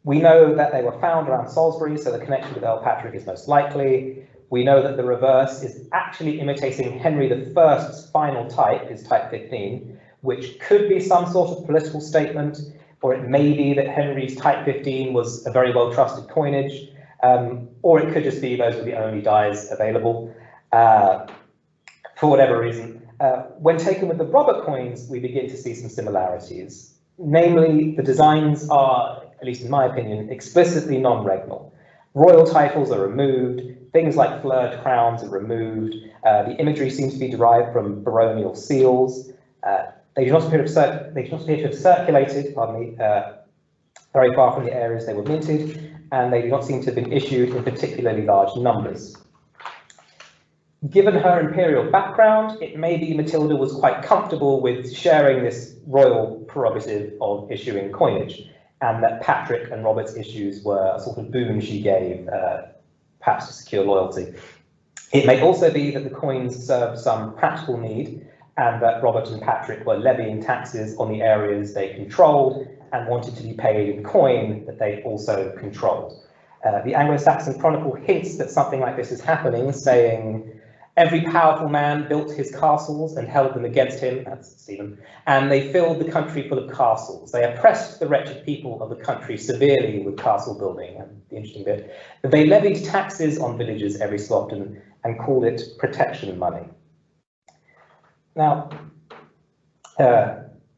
[SPEAKER 3] We know that they were found around Salisbury, so the connection with Earl Patrick is most likely. We know that the reverse is actually imitating Henry I's final type, his type 15, which could be some sort of political statement, or it may be that Henry's type 15 was a very well-trusted coinage, or it could just be those were the only dies available. For whatever reason, when taken with the Robert coins, we begin to see some similarities. Namely, the designs are, at least in my opinion, explicitly non-regnal. Royal titles are removed, things like fleured crowns are removed, the imagery seems to be derived from baronial seals. They do not appear to have circulated, very far from the areas they were minted, and they do not seem to have been issued in particularly large numbers. Given her imperial background, it may be Matilda was quite comfortable with sharing this royal prerogative of issuing coinage, and that Patrick and Robert's issues were a sort of boon she gave, perhaps to secure loyalty. It may also be that the coins served some practical need, and that Robert and Patrick were levying taxes on the areas they controlled and wanted to be paid in coin that they also controlled. The Anglo-Saxon Chronicle hints that something like this is happening, saying, "Every powerful man built his castles and held them against him," that's Stephen, "and they filled the country full of castles. They oppressed the wretched people of the country severely with castle building," and the interesting bit, "they levied taxes on villages every so often and called it protection money." Now,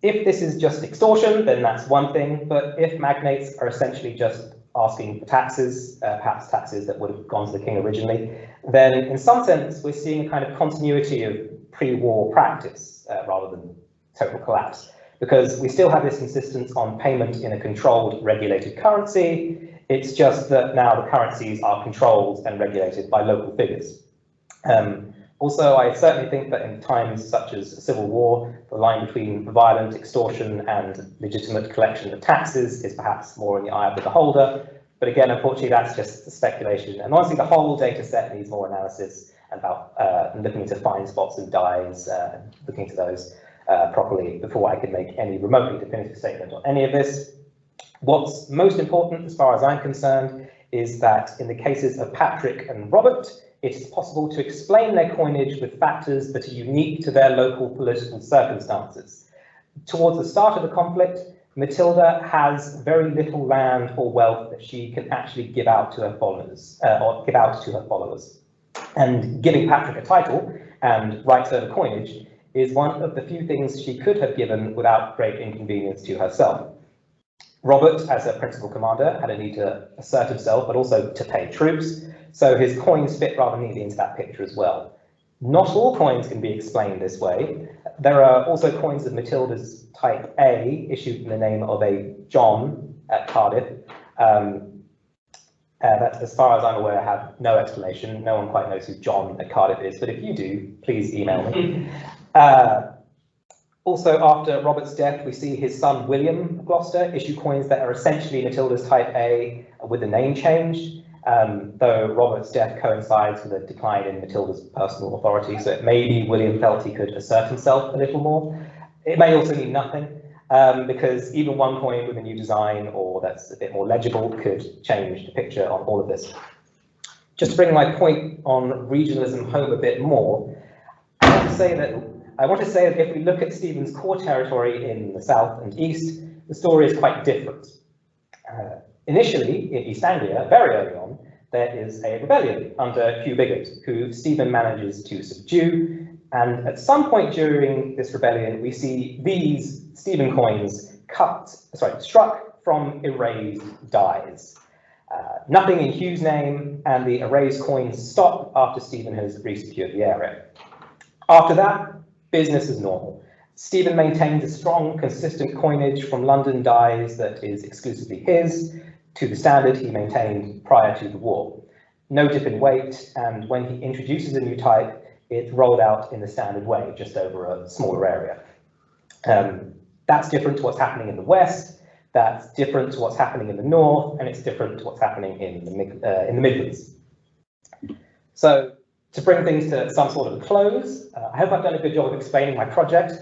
[SPEAKER 3] if this is just extortion, then that's one thing, but if magnates are essentially just asking for taxes, perhaps taxes that would have gone to the king originally, then in some sense we're seeing a kind of continuity of pre-war practice rather than total collapse, because we still have this insistence on payment in a controlled, regulated currency. It's just that now the currencies are controlled and regulated by local figures. Also, I certainly think that in times such as a civil war, the line between violent extortion and legitimate collection of taxes is perhaps more in the eye of the beholder. But again, unfortunately, that's just speculation. And honestly, the whole data set needs more analysis about looking into fine spots and dies, looking into those properly before I can make any remotely definitive statement on any of this. What's most important, as far as I'm concerned, is that in the cases of Patrick and Robert, it is possible to explain their coinage with factors that are unique to their local political circumstances. Towards the start of the conflict, Matilda has very little land or wealth that she can actually give out to her followers, And giving Patrick a title and right to the coinage is one of the few things she could have given without great inconvenience to herself. Robert, as a principal commander, had a need to assert himself, but also to pay troops, so his coins fit rather neatly into that picture as well. Not all coins can be explained this way. There are also coins of Matilda's type A, issued in the name of a John at Cardiff, that, as far as I'm aware, have no explanation. No one quite knows who John at Cardiff is, but if you do, please email me. Also, after Robert's death, we see his son William of Gloucester issue coins that are essentially Matilda's type A with the name changed. though Robert's death coincides with a decline in Matilda's personal authority, so maybe William felt he could assert himself a little more. It may also mean nothing, because even one coin with a new design or that's a bit more legible could change the picture on all of this. Just to bring my point on regionalism home a bit more, I want to say that if we look at Stephen's core territory in the south and east, the story is quite different. Initially, in East Anglia, very early on, there is a rebellion under Hugh Bigot, who Stephen manages to subdue, and at some point during this rebellion, we see these Stephen coins struck from erased dies. Nothing in Hugh's name, and the erased coins stop after Stephen has resecured the area. After that, business is normal. Stephen maintains a strong, consistent coinage from London dies that is exclusively his, to the standard he maintained prior to the war. No dip in weight, and when he introduces a new type, it's rolled out in the standard way, just over a smaller area. That's different to what's happening in the West, that's different to what's happening in the North, and it's different to what's happening in the Midlands. So, to bring things to some sort of a close, I hope I've done a good job of explaining my project.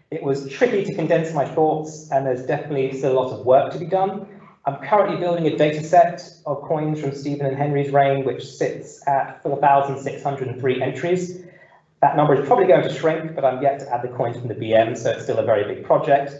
[SPEAKER 3] It was tricky to condense my thoughts, and there's definitely still a lot of work to be done. I'm currently building a data set of coins from Stephen and Henry's reign, which sits at 4,603 entries. That number is probably going to shrink, but I'm yet to add the coins from the BM, so it's still a very big project.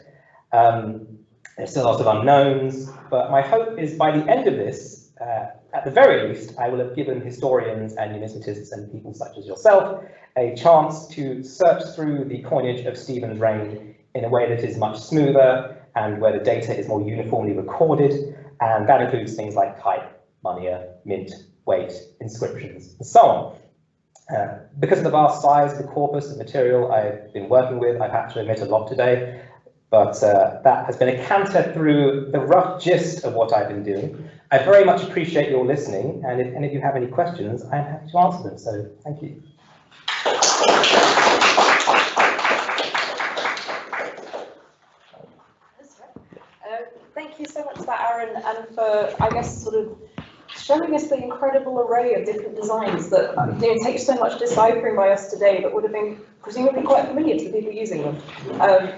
[SPEAKER 3] There's still a lot of unknowns, but my hope is by the end of this, at the very least, I will have given historians and numismatists and people such as yourself a chance to search through the coinage of Stephen's reign in a way that is much smoother and where the data is more uniformly recorded, and that includes things like type, moneyer, mint, weight, inscriptions, and so on. Because of the vast size of the corpus of material I've been working with, I've had to admit a lot today, but that has been a canter through the rough gist of what I've been doing. I very much appreciate your listening, and if any of you have any questions, I'm happy to answer them, so thank you.
[SPEAKER 1] Thank you so much for that, Arrun, and for, I guess, sort of showing us the incredible array of different designs that take so much deciphering by us today, but would have been presumably quite familiar to the people using them.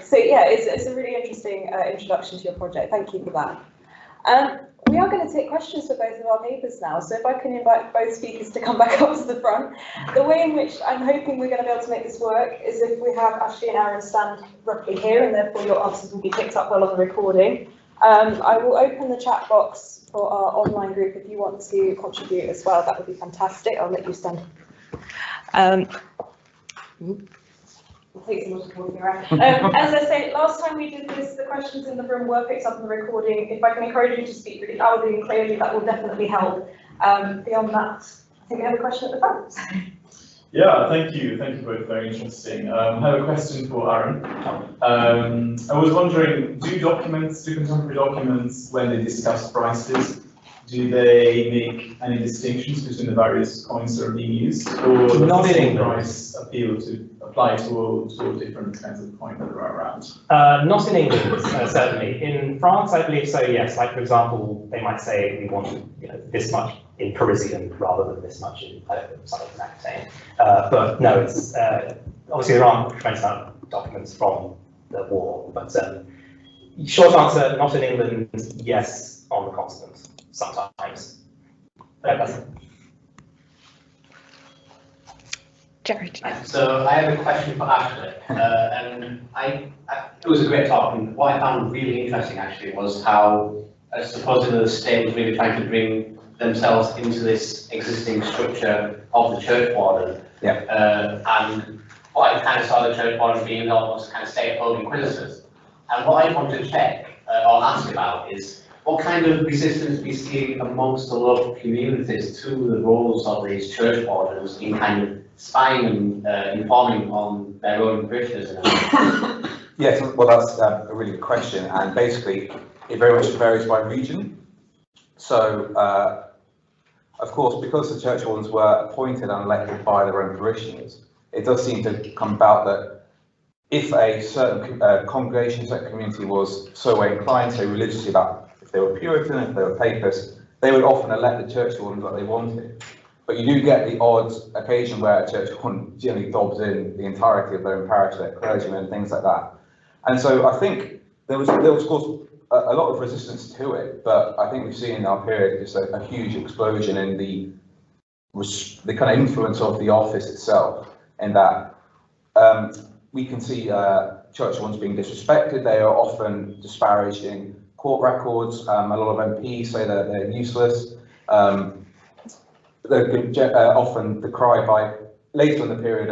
[SPEAKER 1] So yeah, it's a really interesting introduction to your project. Thank you for that. We are going to take questions for both of our papers now, so if I can invite both speakers to come back up to the front. The way in which I'm hoping we're going to be able to make this work is if we have Ashley and Arrun stand roughly here, and therefore your answers will be picked up well on the recording. I will open the chat box for our online group if you want to contribute as well. That would be fantastic. I'll let you stand. As I said, last time we did this, the questions in the room were picked up on the recording. If I can encourage you to speak really loudly and clearly, that will definitely help. Beyond that, I think we have a question at the front.
[SPEAKER 4] Yeah, thank you. Thank you both, very interesting. I have a question for Arrun. I was wondering, do contemporary documents, when they discuss prices, do they make any distinctions between the various coins that are being used? Or does the same price apply to all different kinds of coins that are around?
[SPEAKER 3] Not in England, certainly. In France, I believe so, yes. Like, for example, they might say we want this much in Parisian rather than this much in something from Aquitaine. But no, it's obviously there aren't tremendous amount of documents from the war. But short answer, not in England, yes, on the continent. Sometimes.
[SPEAKER 1] Jared.
[SPEAKER 5] So I have a question for Ashley, and it was a great talk, and what I found really interesting actually was how supposedly the state was really trying to bring themselves into this existing structure of the Churchwarden.
[SPEAKER 2] Yeah.
[SPEAKER 5] And what I kind of saw the Churchwarden being almost kind of stay-at-home inquisitors. And what I want to check or ask about is, what kind of resistance we see amongst the local communities to the roles of these churchwardens in kind of spying and informing on their own parishioners?
[SPEAKER 2] Yes, well, that's a really good question, and basically it very much varies by region. So, of course, because the churchwardens were appointed and elected by their own parishioners, it does seem to come about that if a certain congregation, certain community was so inclined, so religiously about if they were Puritan, if they were Papist, they would often elect the churchwardens that they wanted. But you do get the odd occasion where a churchwarden generally dobs in the entirety of their own parish, their clergymen, and things like that. And so I think there was of course a lot of resistance to it, but I think we've seen in our period just a huge explosion in the kind of influence of the office itself, in that we can see churchwardens being disrespected. They are often disparaged in court records. A lot of MPs say that they're useless. They're often decried by, later in the period,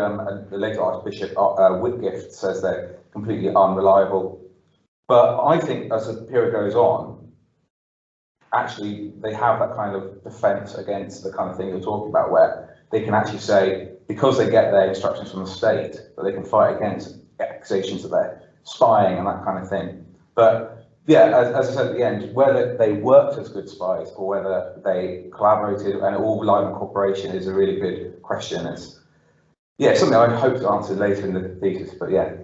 [SPEAKER 2] the later Archbishop Whitgift says they're completely unreliable. But I think as the period goes on, actually they have that kind of defence against the kind of thing you're talking about, where they can actually say, because they get their instructions from the state, that they can fight against accusations that they're spying and that kind of thing. But yeah, as I said at the end, whether they worked as good spies or whether they collaborated and it all relied on cooperation is a really good question. It's something I hope to answer later in the thesis, but yeah.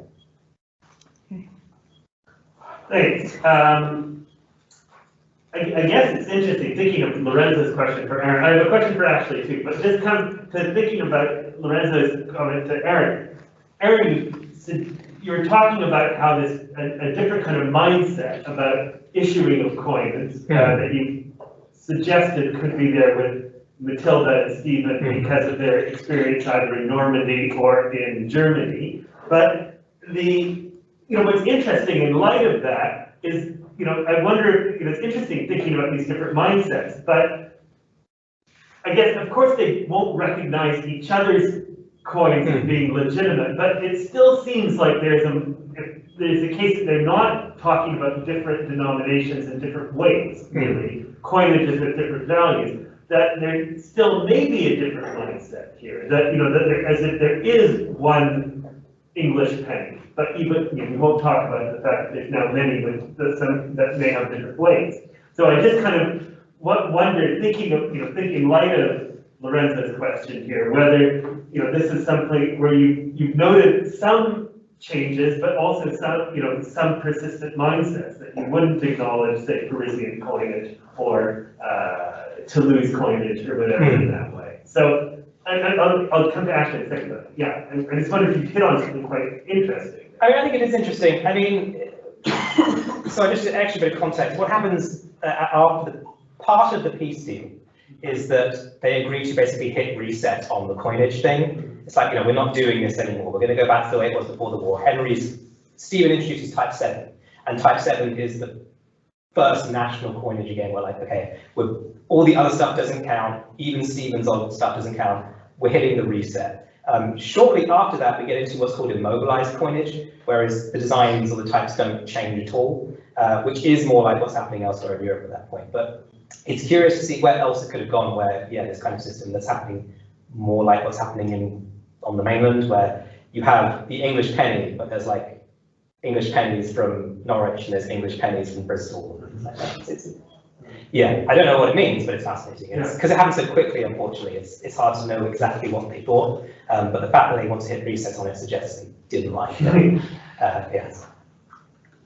[SPEAKER 6] Thanks. I guess it's interesting thinking of Lorenzo's question for Aaron. I have a question for Ashley too, but just come to thinking about Lorenzo's comment to Aaron. Aaron, you were talking about how this a different kind of mindset about issuing of coins that you suggested could be there with Matilda and Stephen because of their experience either in Normandy or in Germany. But what's interesting in light of that is, I wonder if, it's interesting thinking about these different mindsets, but I guess, of course, they won't recognize each other's coins as being legitimate, but it still seems like there's a case that they're not talking about different denominations in different ways, really, coinages with different values, that there still may be a different mindset here, that, as if there is one English penny. But even, we won't talk about the fact that there's now many with some that may have different ways. So I just kind of wondered, thinking in light of Lorenzo's question here, whether this is something where you've noted some changes, but also some persistent mindsets that you wouldn't acknowledge, say, Parisian coinage or Toulouse coinage or whatever in that way. So I'll come to Ashley in a second, but yeah, I just wonder if you hit on something quite interesting.
[SPEAKER 3] I think it is interesting. So just an extra bit of context. What happens after the part of the peace deal is that they agree to basically hit reset on the coinage thing. It's like, we're not doing this anymore. We're going to go back to the way it was before the war. Stephen introduces type 7, and type 7 is the first national coinage again. We're like, okay, all the other stuff doesn't count, even Stephen's old stuff doesn't count. We're hitting the reset. Shortly after that, we get into what's called immobilized coinage, whereas the designs or the types don't change at all, which is more like what's happening elsewhere in Europe at that point. But it's curious to see where else it could have gone, where, this kind of system that's happening more like what's happening on the mainland, where you have the English penny, but there's like English pennies from Norwich and there's English pennies from Bristol. I don't know what it means, but it's fascinating. Because it happened so quickly, unfortunately, it's hard to know exactly what they thought. But the fact that they want to hit reset on it suggests they didn't like it. Yes.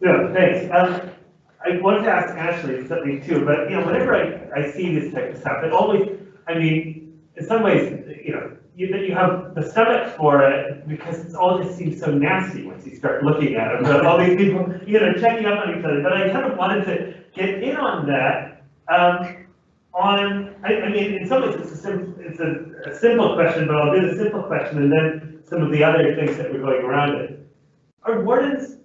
[SPEAKER 6] Yeah, thanks. I wanted to ask Ashley something too, but whenever I see this type of stuff, it always, in some ways, you have the stomach for it because it all just seems so nasty once you start looking at it. But all these people, checking up on each other. But I kind of wanted to get in on that. In some ways it's a simple question, but I'll do the simple question and then some of the other things that were going around it. Are wardens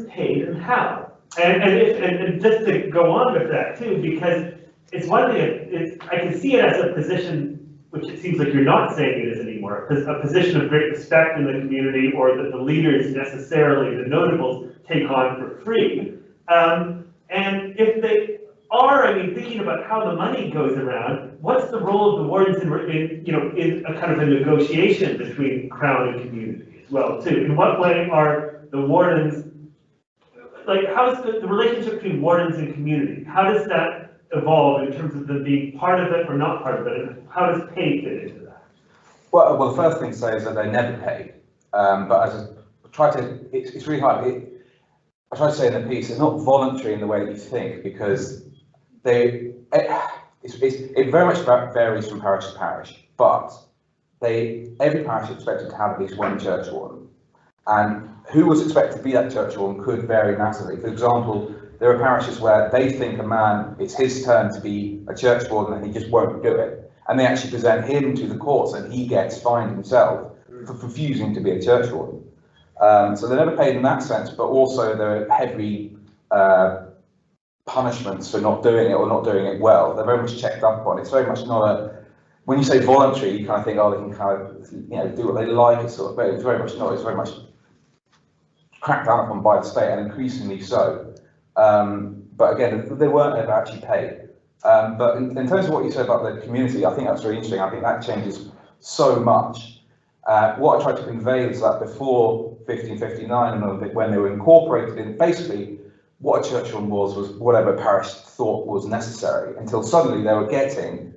[SPEAKER 6] paid, and how? And just to go on with that too, because it's one thing, I can see it as a position, which it seems like you're not saying it is anymore, a position of great respect in the community, or that the leaders necessarily, the notables, take on for free. And if they are, thinking about how the money goes around, what's the role of the wardens in a kind of a negotiation between Crown and community as well too? In what way are the wardens, how is the relationship between wardens and community? How does that evolve in terms of them being part of it or not part of it? And how does pay fit into that?
[SPEAKER 2] Well, the first thing to say is that they're never paid. But it's really hard. I try to say in the piece, it's not voluntary in the way that you think, because it very much varies from parish to parish, but every parish is expected to have at least one churchwarden. And who was expected to be that churchwarden could vary massively. For example, there are parishes where they think a man, it's his turn to be a churchwarden and he just won't do it. And they actually present him to the courts and he gets fined himself for refusing to be a churchwarden. So they're never paid in that sense, but also there are heavy punishments for not doing it or not doing it well. They're very much checked up on. It's very much not a, when you say voluntary, you kind of think, oh, they can kind of, do what they like, sort of, but it's very much not. It's very much cracked down upon by the state, and increasingly so. But again, they weren't ever actually paid. But in terms of what you said about the community, I think that's really interesting. I think that changes so much. What I tried to convey is that before 1559, and when they were incorporated in, basically, what a churchwarden was whatever parish thought was necessary, until suddenly they were getting,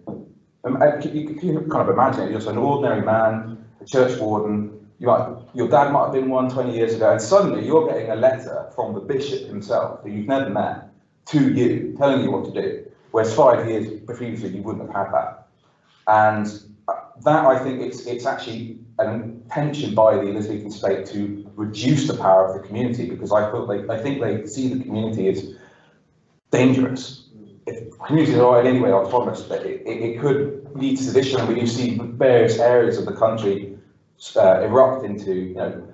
[SPEAKER 2] you can kind of imagine it, you're just an ordinary man, a churchwarden, your dad might have been one 20 years ago, and suddenly you're getting a letter from the bishop himself, who you've never met, to you, telling you what to do, whereas 5 years previously you wouldn't have had that. And that, I think, it's actually an intention by the Elizabethan state to reduce the power of the community, because I think they see the community as dangerous. If communities are in any way autonomous, but it could lead to sedition, and we do see various areas of the country erupt into,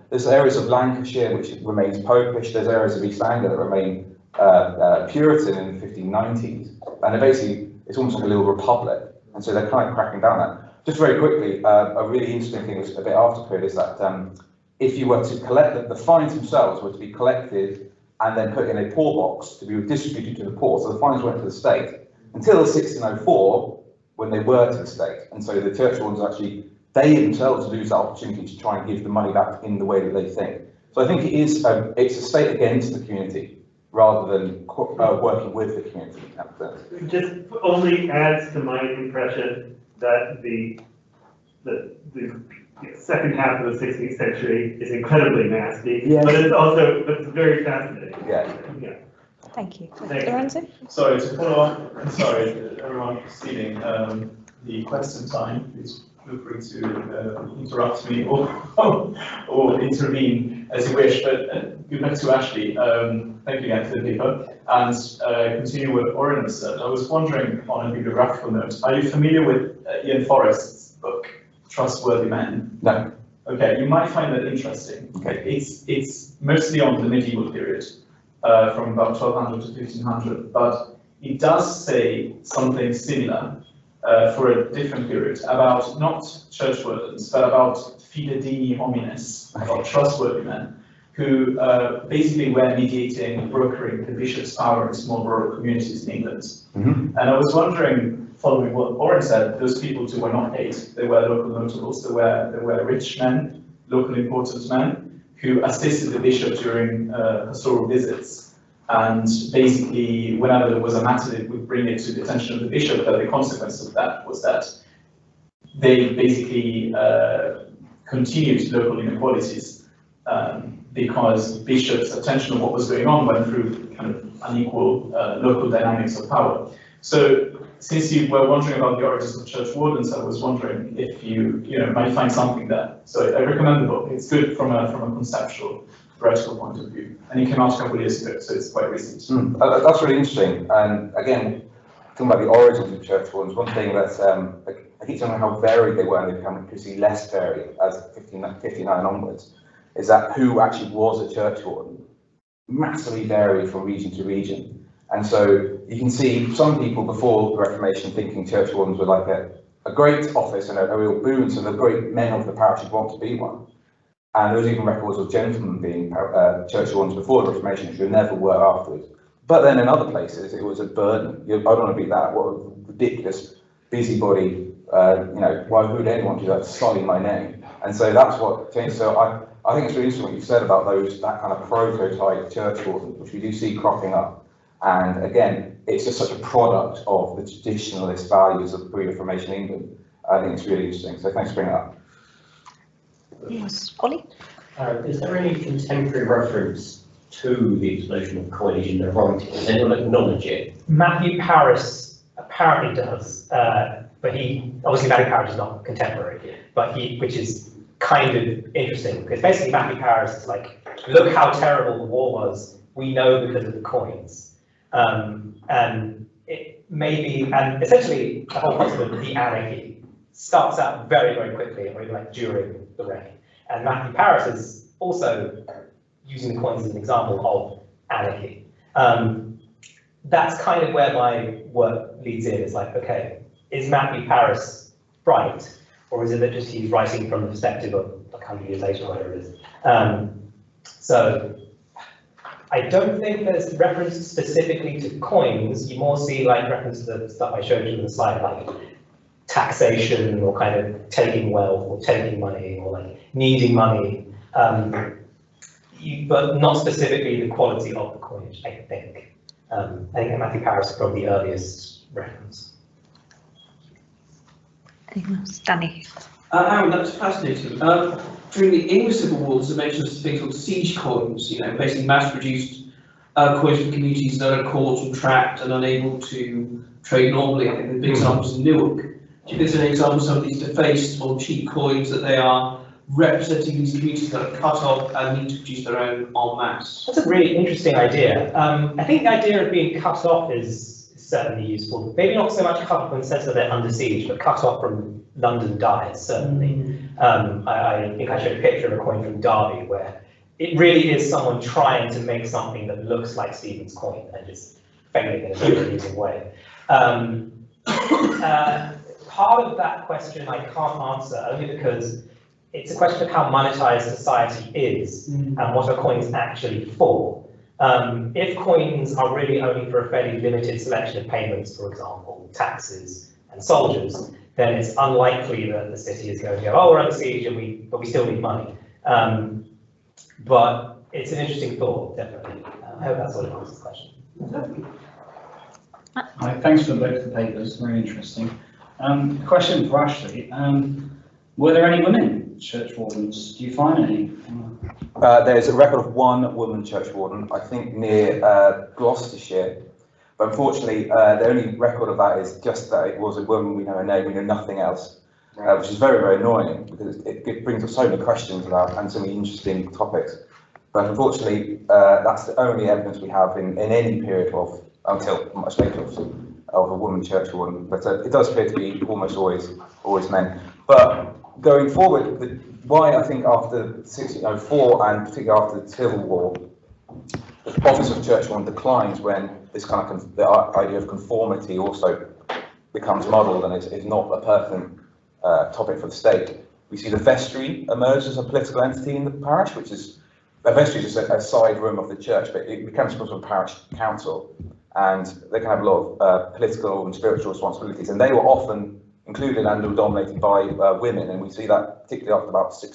[SPEAKER 2] there's areas of Lancashire which remains popish, there's areas of East Anglia that remain Puritan in the 1590s, and basically, it's almost like a little republic, and so they're kind of cracking down on that. Just very quickly, a really interesting thing was a bit after period is that if you were to collect the fines themselves were to be collected and then put in a poor box to be distributed to the poor, so the fines went to the state until 1604 when they were to the state, and so the churchwardens actually, they themselves lose that opportunity to try and give the money back in the way that they think. So I think it's a state against the community rather than working with the community.
[SPEAKER 6] It just only adds to my impression that the second half of the 16th century is incredibly nasty, yes. But it's very fascinating.
[SPEAKER 2] Yeah.
[SPEAKER 7] Thank you.
[SPEAKER 6] Lorenzo?
[SPEAKER 4] Sorry, to follow up, sorry, everyone stealing the question time, please feel free to interrupt me or intervene as you wish, but go back to Ashley. Thank you again for the paper, and continue with Arrun said. I was wondering, on a bibliographical note, are you familiar with Ian Forrest's book, Trustworthy Men?
[SPEAKER 2] No.
[SPEAKER 4] Okay, you might find that interesting.
[SPEAKER 2] Okay.
[SPEAKER 4] It's mostly on the medieval period, from about 1200 to 1500, but it does say something similar for a different period, about not churchwardens, but about fidei homines, about trustworthy men, who basically were mediating, brokering the bishop's power in small rural communities in England. Mm-hmm. And I was wondering, following what Warden said, those people too were not paid. They were local notables, they were rich men, local important men, who assisted the bishop during pastoral visits. And basically, whenever there was a matter, they would bring it to the attention of the bishop, but the consequence of that was that they basically continued local inequalities. Because bishops' attention on what was going on went through kind of unequal local dynamics of power. So, since you were wondering about the origins of churchwardens, I was wondering if you might find something there. So I recommend the book. It's good from a conceptual, theoretical point of view, and it came out a couple of years ago, so it's quite recent.
[SPEAKER 2] That's really interesting. And again, talking about the origins of churchwardens, one thing that's I keep telling how varied they were, and they become increasingly less varied as 1559 onwards. Is that who actually was a churchwarden massively varied from region to region. And so you can see some people before the Reformation thinking churchwardens were like a great office and a real boon, so the great men of the parish would want to be one. And there was even records of gentlemen being churchwardens before the Reformation, who never were afterwards. But then in other places, it was a burden. I don't want to be that. What a ridiculous busybody. Why would anyone do that? Sully my name. And so that's what changed. So I think it's really interesting what you said about that kind of prototype churchwarden, which we do see cropping up. And again, it's just such a product of the traditionalist values of pre-Reformation England. I think it's really interesting. So thanks for bringing it up.
[SPEAKER 7] Yes, Ollie?
[SPEAKER 8] Is there any contemporary reference to the explosion of coinage in the writing? Does anyone acknowledge it?
[SPEAKER 3] Matthew Paris apparently does, but he, obviously Matthew Parrish is not contemporary, but which is kind of interesting, because basically Matthew Parrish is like, look how terrible the war was, we know because of the coins. And it maybe, and essentially the whole concept of the anarchy starts out very, very quickly, or even like during the reign. And Matthew Parrish is also using the coins as an example of anarchy. That's kind of where my work leads in. It's like, okay, is Matthew Parrish right? Or is it that just he's writing from the perspective of 100 years later, or whatever it is? So I don't think there's reference specifically to coins. You more see like reference to the stuff I showed you in the slide, like taxation or kind of taking wealth or taking money or like needing money, but not specifically the quality of the coinage, I think. I think Matthew Parrish is probably the earliest reference.
[SPEAKER 7] Anything else? Danny?
[SPEAKER 9] Arrun, that's fascinating. During the English Civil War, there's a mention of things called siege coins, you know, basically mass-produced coins for communities that are caught and trapped and unable to trade normally. I think the big examples in Newark. Do you think there's any examples of some of these defaced or cheap coins that they are representing these communities that are cut off and need to produce their own en masse?
[SPEAKER 3] That's a really interesting idea. I think the idea of being cut off is certainly useful. Maybe not so much cut off in the sense that they're under siege, but cut off from London diets, certainly. I think I showed a picture of a coin from Derby where it really is someone trying to make something that looks like Stephen's coin and just failing in a very amusing way. Part of that question I can't answer only because it's a question of how monetized society is and what are coins actually for. If coins are really only for a fairly limited selection of payments, for example, taxes and soldiers, then it's unlikely that the city is going to go, oh, we're under siege, but we still need money. But it's an interesting thought, definitely. I hope that sort of answers the question.
[SPEAKER 10] Hi, thanks for both the papers, very interesting. Question for Ashley. Were there any women churchwardens? Do you find any?
[SPEAKER 2] There's a record of one woman churchwarden, I think near Gloucestershire. But unfortunately, the only record of that is just that it was a woman, we know her name, we know nothing else, which is very, very annoying because it brings up so many questions about and so many interesting topics. But unfortunately, that's the only evidence we have in any period of, until much later, of a woman churchwarden. But it does appear to be almost always men. But going forward, why I think after 1604 and particularly after the Civil War, the office of churchwarden declines when this kind of the idea of conformity also becomes muddled and is not a pertinent topic for the state. We see the vestry emerge as a political entity in the parish, which is a vestry is just a side room of the church, but it becomes sort of a parish council, and they can have a lot of political and spiritual responsibilities, and they were often included and were dominated by women, and we see that particularly after about after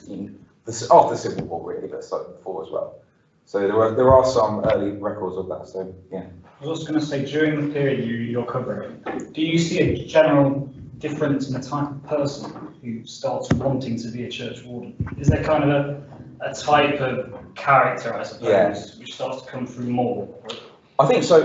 [SPEAKER 2] the Civil War really, but slightly before as well. So there are some early records of that. So yeah.
[SPEAKER 10] I was also going to say, during the period you're covering, do you see a general difference in the type of person who starts wanting to be a churchwarden? Is there kind of a type of character, I suppose, which starts to come through more?
[SPEAKER 2] I think so.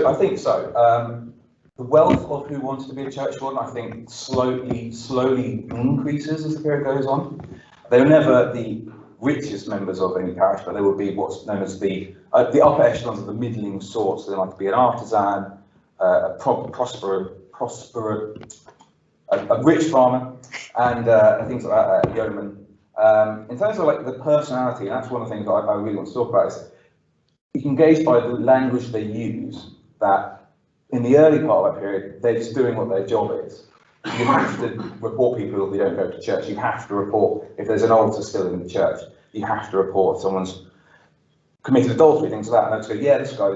[SPEAKER 2] The wealth of who wants to be a churchwarden, I think, slowly increases as the period goes on. They were never the richest members of any parish, but they would be what's known as the upper echelons of the middling sort. So they might be an artisan, a rich farmer, and things like that, a yeoman. In terms of like the personality, and that's one of the things that I really want to talk about, is you can gauge by the language they use that in the early part of that period, they're just doing what their job is. You have to report people who don't go to church. You have to report if there's an altar still in the church. You have to report if someone's committed adultery, things like that. And they'll go, yeah, this guy.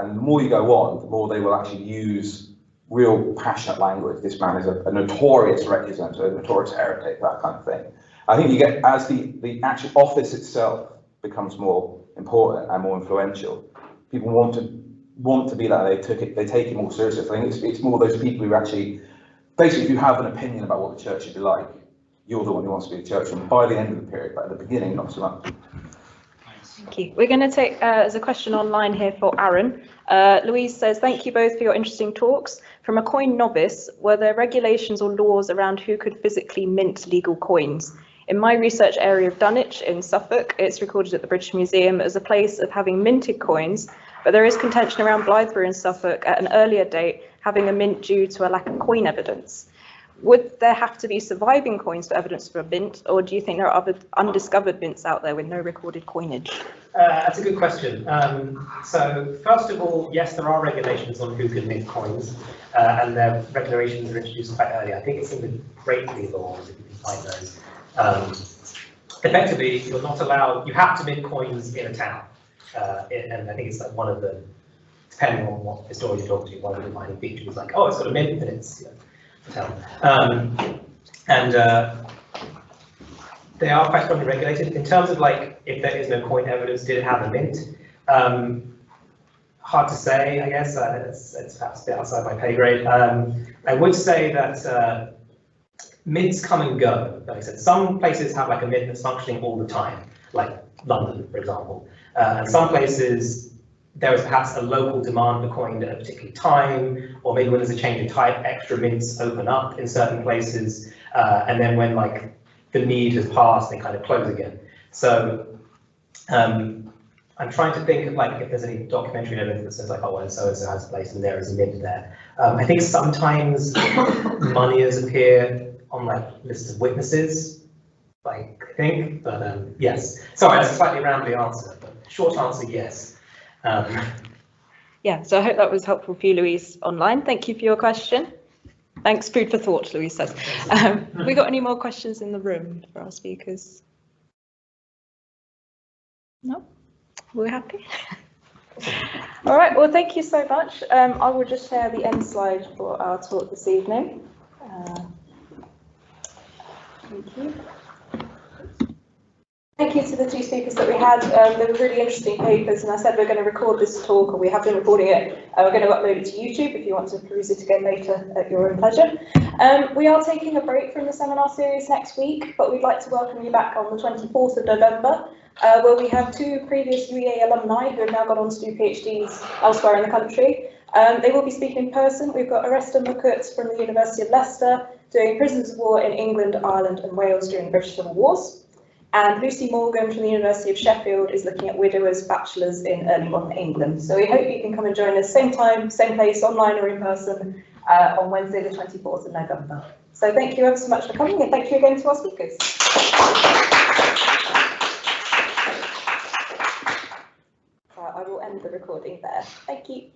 [SPEAKER 2] And the more you go on, the more they will actually use real passionate language. This man is a notorious recusant, a notorious heretic, that kind of thing. I think you get, as the actual office itself becomes more important and more influential, people want to be that. They take it more seriously. I think it's more those people who actually, basically, if you have an opinion about what the church should be like, you're the one who wants to be a churchman by the end of the period, but at the beginning, not so much.
[SPEAKER 10] Thanks.
[SPEAKER 7] Thank you. We're going to take as a question online here for Arrun. Louise says, thank you both for your interesting talks. From a coin novice, were there regulations or laws around who could physically mint legal coins? In my research area of Dunwich in Suffolk, it's recorded at the British Museum as a place of having minted coins, but there is contention around Blythburgh in Suffolk at an earlier date having a mint due to a lack of coin evidence. Would there have to be surviving coins for evidence for a mint, or do you think there are other undiscovered mints out there with no recorded coinage?
[SPEAKER 3] That's a good question. So first of all, yes, there are regulations on who can mint coins, and their regulations are introduced quite early. I think it's in the Greatly laws, if you can find those. Effectively, you're not allowed, you have to mint coins in a town, and I think it's like one of the, depending on what historian you're talking to, one of the defining features is like, oh, it's got a mint, and it's, you know, they are quite strongly regulated. In terms of like, if there is no coin evidence, did it have a mint? Hard to say, I guess. It's perhaps a bit outside my pay grade. I would say that mints come and go. Like I said, some places have like a mint that's functioning all the time, like London, for example. And some places, there is perhaps a local demand for coin at a particular time, or maybe when there's a change in type, extra mints open up in certain places, and then when like the need has passed, they kind of close again. So I'm trying to think of like if there's any documentary evidence that says like, oh, well, so-and-so has a place and there is a mint there. I think sometimes moneyers appear on like lists of witnesses, like I think, but yes. Sorry, that's a slightly rambling answer, but short answer, yes.
[SPEAKER 7] Yeah, so I hope that was helpful for you, Louise, online. Thank you for your question. Thanks, food for thought, Louise says. Have we got any more questions in the room for our speakers? No? We're happy? All right, well, thank you so much. I will just share the end slide for our talk this evening. Thank you. Thank you to the two speakers that we had. They were really interesting papers, and I said we're going to record this talk, or we have been recording it. We're going to upload it to YouTube if you want to peruse it again later at your own pleasure. We are taking a break from the seminar series next week, but we'd like to welcome you back on the 24th of November, where we have two previous UEA alumni who have now gone on to do PhDs elsewhere in the country. They will be speaking in person. We've got Arrun Thuraisingham from the University of Leicester doing prisoners of war in England, Ireland and Wales during the British Civil Wars. And Lucy Morgan from the University of Sheffield is looking at widowers' bachelors in early modern England. So we hope you can come and join us same time, same place, online or in person on Wednesday the 24th of November. So thank you ever so much for coming, and thank you again to our speakers. I will end the recording there. Thank you.